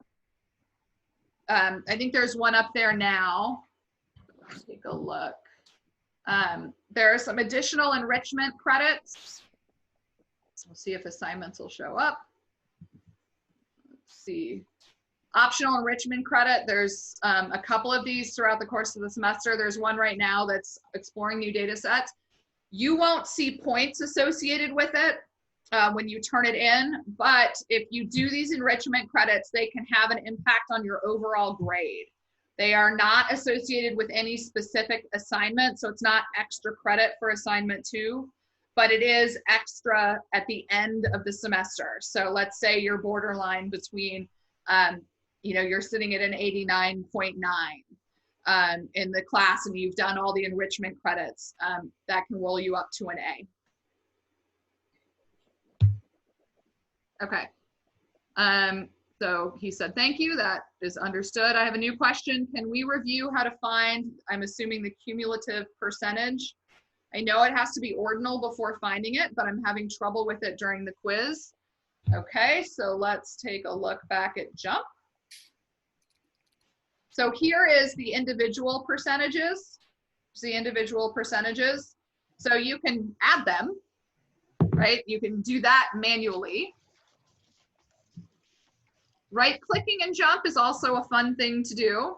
I think there's one up there now. Let's take a look. There are some additional enrichment credits. We'll see if assignments will show up. Let's see. Optional enrichment credit. There's a couple of these throughout the course of the semester. There's one right now that's exploring new data sets. You won't see points associated with it when you turn it in, but if you do these enrichment credits, they can have an impact on your overall grade. They are not associated with any specific assignment, so it's not extra credit for assignment 2, but it is extra at the end of the semester. So let's say you're borderline between, you know, you're sitting at an 89.9 in the class and you've done all the enrichment credits, that can roll you up to an A. Okay. So he said, thank you, that is understood. I have a new question. Can we review how to find, I'm assuming, the cumulative percentage? I know it has to be ordinal before finding it, but I'm having trouble with it during the quiz. Okay, so let's take a look back at JMP. So here is the individual percentages. The individual percentages. So you can add them, right? You can do that manually. Right-clicking in JMP is also a fun thing to do.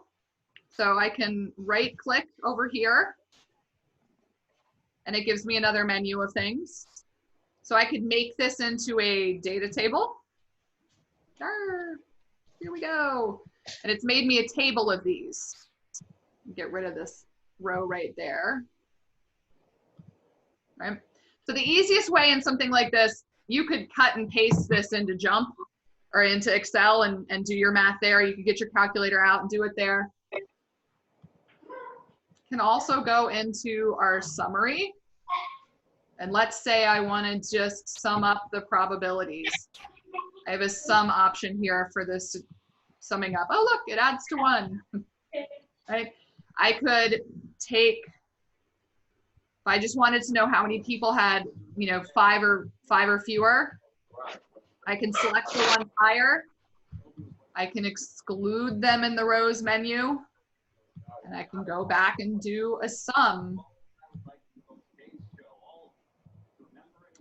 So I can right-click over here, and it gives me another menu of things. So I could make this into a data table. Here we go. And it's made me a table of these. Get rid of this row right there. Right? So the easiest way in something like this, you could cut and paste this into JMP or into Excel and do your math there. You could get your calculator out and do it there. Can also go into our summary. And let's say I want to just sum up the probabilities. I have a sum option here for this summing up. Oh, look, it adds to 1. Right? I could take, if I just wanted to know how many people had, you know, 5 or fewer, I can select the one higher. I can exclude them in the rows menu, and I can go back and do a sum.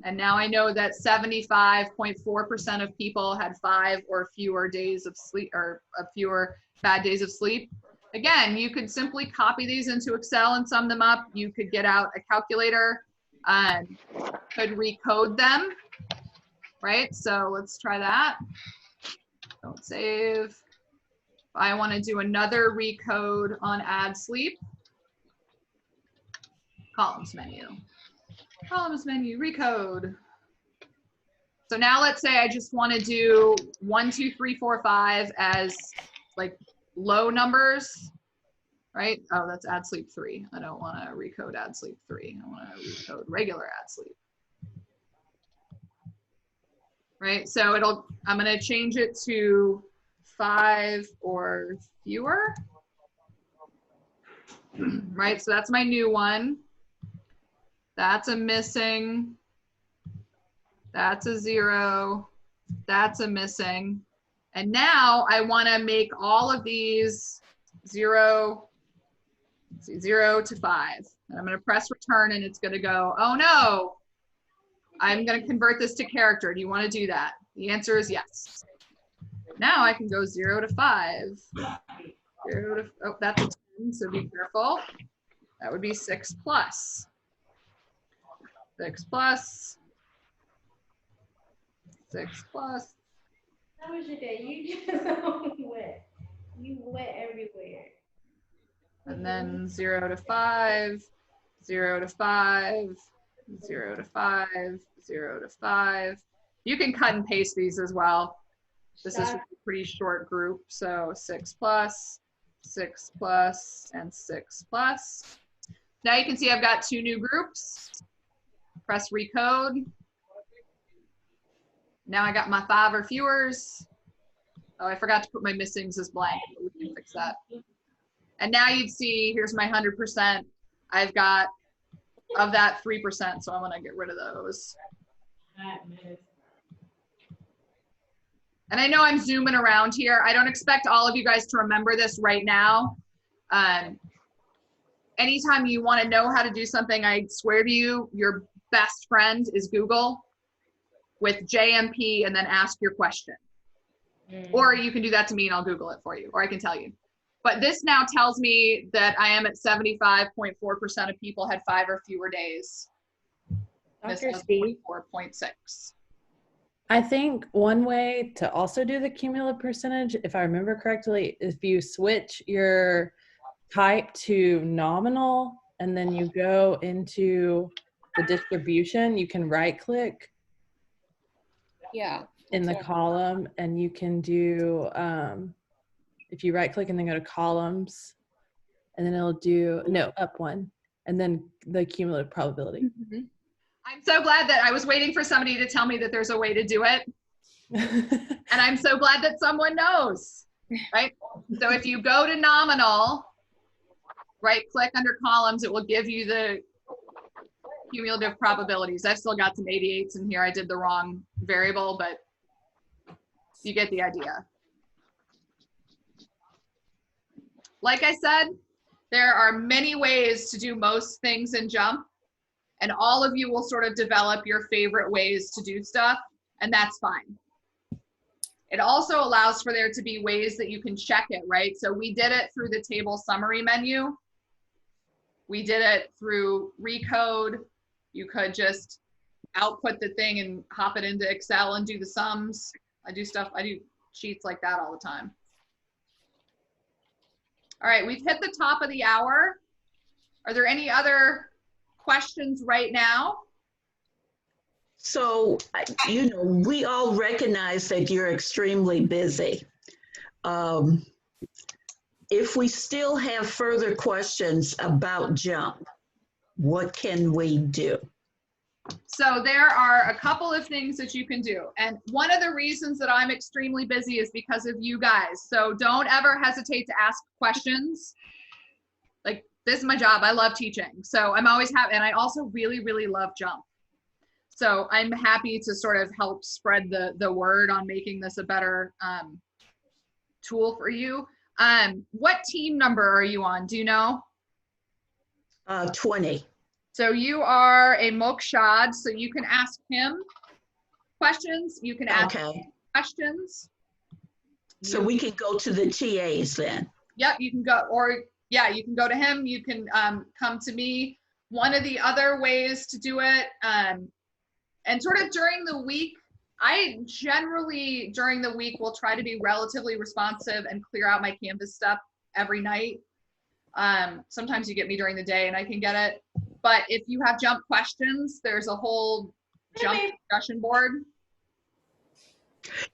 And now I know that 75.4% of people had 5 or fewer days of sleep, or fewer bad days of sleep. Again, you could simply copy these into Excel and sum them up. You could get out a calculator and could recode them, right? So let's try that. Don't save. If I want to do another recode on add sleep, columns menu. Columns menu, recode. So now let's say I just want to do 1, 2, 3, 4, 5 as like low numbers, right? Oh, that's add sleep 3. I don't want to recode add sleep 3. I want to recode regular add sleep. Right, so I'm going to change it to 5 or fewer. Right, so that's my new one. That's a missing. That's a 0. That's a missing. And now I want to make all of these 0 to 5. And I'm going to press return and it's going to go, oh no, I'm going to convert this to character. Do you want to do that? The answer is yes. Now I can go 0 to 5. 0 to, oh, that's a 10, so be careful. That would be 6 plus. 6 plus. 6 plus. How was your day? You just wet. You wet everywhere. And then 0 to 5, 0 to 5, 0 to 5, 0 to 5. You can cut and paste these as well. This is a pretty short group. So 6 plus, 6 plus, and 6 plus. Now you can see I've got 2 new groups. Press recode. Now I got my 5 or fewers. Oh, I forgot to put my missings as blank, but we can fix that. And now you'd see, here's my 100%. I've got of that 3%, so I'm gonna get rid of those. And I know I'm zooming around here. I don't expect all of you guys to remember this right now. Anytime you want to know how to do something, I swear to you, your best friend is Google with JMP and then ask your question. Or you can do that to me and I'll Google it for you, or I can tell you. But this now tells me that I am at 75.4% of people had 5 or fewer days. This Dr. has Steve? 4.6. I think one way to also do the cumulative percentage, if I remember correctly, is if you switch your type to nominal and then you go into the distribution, you can right click Yeah. in the that's what- column and you can do, if you right click and then go to columns and then it'll do, no, up one, and then the cumulative probability. I'm so glad that I was waiting for somebody to tell me that there's a way to do it. And I'm so glad that someone knows, right? So if you go to nominal, right click under columns, it will give you the cumulative probabilities. I've still got some 88s in here. I did the wrong variable, but you get the idea. Like I said, there are many ways to do most things in JMP, and all of you will sort of develop your favorite ways to do stuff, and that's fine. It also allows for there to be ways that you can check it, right? So we did it through the table summary menu. We did it through Recode. You could just output the thing and hop it into Excel and do the sums. I do sheets like that all the time. All right, we've hit the top of the hour. Are there any other questions right now? So, you know, we all recognize that you're extremely busy. If we still have further questions about JMP, what can we do? So there are a couple of things that you can do. And one of the reasons that I'm extremely busy is because of you guys. So don't ever hesitate to ask questions. Like, this is my job. I love teaching. So I'm always happy. And I also really, really love JMP. So I'm happy to sort of help spread the word on making this a better tool for you. What team number are you on? Do you know? 20. So you are a Mokshad, so you can ask him questions. You can ask questions. So we can go to the TAs then. Yep, you can go, or yeah, you can go to him. You can come to me. One of the other ways to do it, and sort of during the week, I generally during the week will try to be relatively responsive and clear out my Canvas stuff every night. Sometimes you get me during the day and I can get it. But if you have JMP questions, there's a whole JMP discussion board.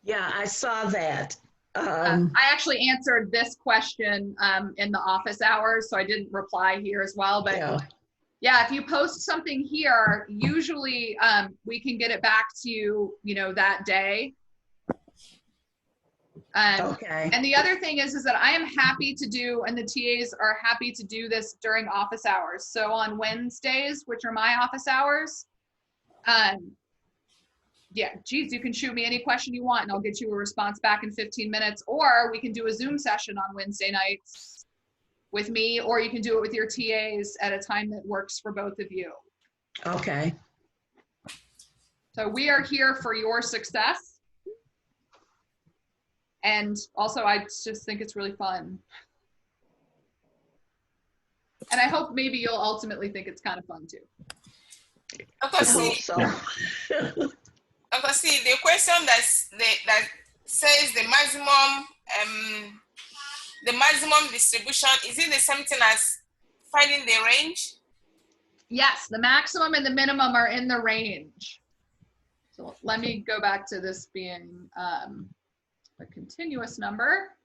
Yeah, I saw that. I actually answered this question in the office hours, so I didn't reply here as well. But yeah, if you post something here, usually we can get it back to you, you know, that day. And the other thing is that I am happy to do, and the TAs are happy to do this during office hours. So on Wednesdays, which are my office hours, yeah, geez, you can shoot me any question you want and I'll get you a response back in 15 minutes, or we can do a Zoom session on Wednesday nights with me, or you can do it with your TAs at a time that works for both of you. Okay. So we are here for your success. And also, I just think it's really fun. And I hope maybe you'll ultimately think it's kind of fun too. Uncle C, the question that says the maximum distribution, is it the same thing as finding the range? Yes, the maximum and the minimum are in the range. So let me go back to this being a continuous number.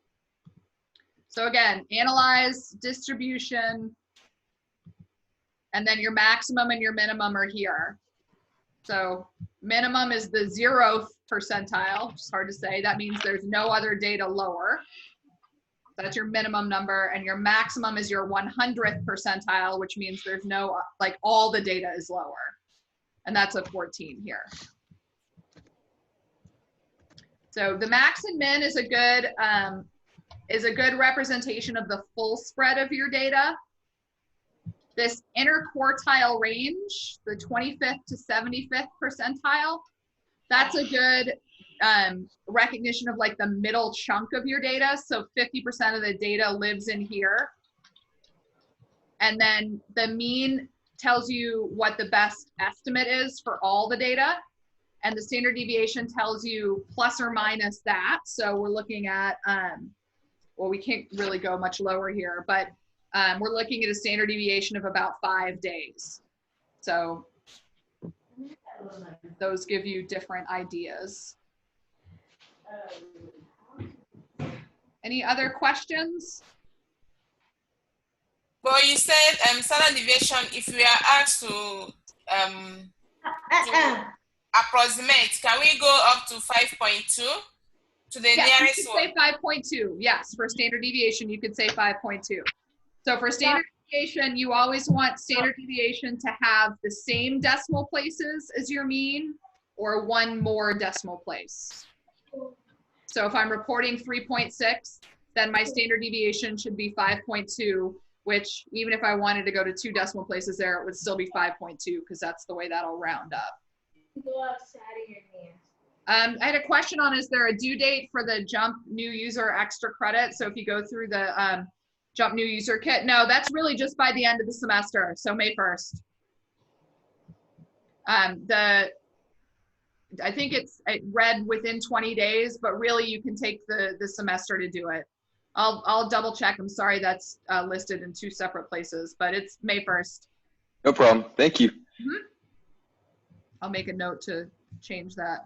So again, analyze, distribution, and then your maximum and your minimum are here. So minimum is the 0th percentile, which is hard to say. That means there's no other data lower. That's your minimum number, and your maximum is your 100th percentile, which means there's no, like, all the data is lower. And that's a 14 here. So the max and min is a good representation of the full spread of your data. This interquartile range, the 25th to 75th percentile, that's a good recognition of like the middle chunk of your data. So 50% of the data lives in here. And then the mean tells you what the best estimate is for all the data. And the standard deviation tells you plus or minus that. So we're looking at, well, we can't really go much lower here, but we're looking at a standard deviation of about 5 days. So those give you different ideas. Any other questions? But you said standard deviation, if we are asked to approximate, can we go up to 5.2 to the nearest one? Say 5.2. Yes, for standard deviation, you could say 5.2. So for standard deviation, you always want standard deviation to have the same decimal places as your mean or one more decimal place. So if I'm reporting 3.6, then my standard deviation should be 5.2, which even if I wanted to go to 2 decimal places there, it would still be 5.2 because that's the way that'll round up. Go outside of your hands. I had a question on, is there a due date for the JMP new user extra credit? So if you go through the JMP new user kit, no, that's really just by the end of the semester. So May 1st. I think it read within 20 days, but really you can take the semester to do it. I'll double check. I'm sorry, that's listed in 2 separate places, but it's May 1st. No problem. Thank you. I'll make a note to change that.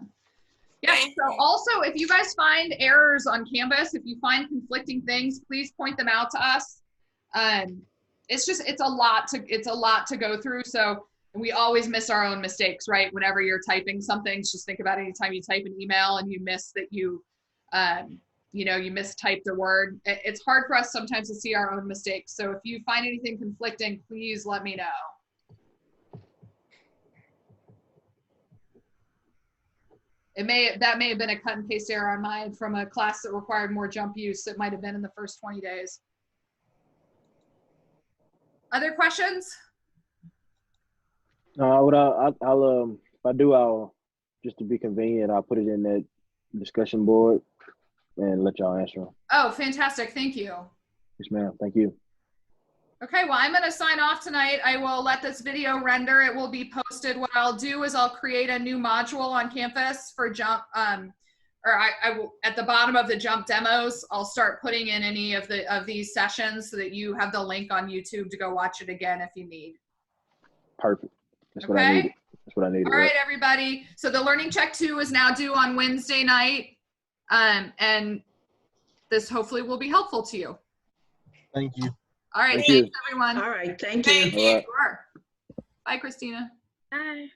Yeah, so also if you guys find errors on Canvas, if you find conflicting things, please point them out to us. It's a lot to go through. So we always miss our own mistakes, right? Whenever you're typing something, just think about anytime you type an email and you miss that you mistyped a word. It's hard for us sometimes to see our own mistakes. So if you find anything conflicting, please let me know. That may have been a cut and paste error on mine from a class that required more JMP use. It might have been in the first 20 days. Other questions? No, I'll just to be convenient, I'll put it in that discussion board and let y'all answer them. Oh, fantastic. Thank you. Yes, ma'am. Thank you. Okay, well, I'm going to sign off tonight. I will let this video render. It will be posted. What I'll do is I'll create a new module on Canvas for JMP, I will, at the bottom of the JMP demos, I'll start putting in any of these sessions so that you have the link on YouTube to go watch it again if you need. Perfect. That's what I needed. That's what I needed. All right, everybody. So the Learning Check 2 is now due on Wednesday night. And this hopefully will be helpful to you. Thank you. All right, Thank thanks you. everyone. All right, thank you. All right. Sure. Bye, Christina. Bye.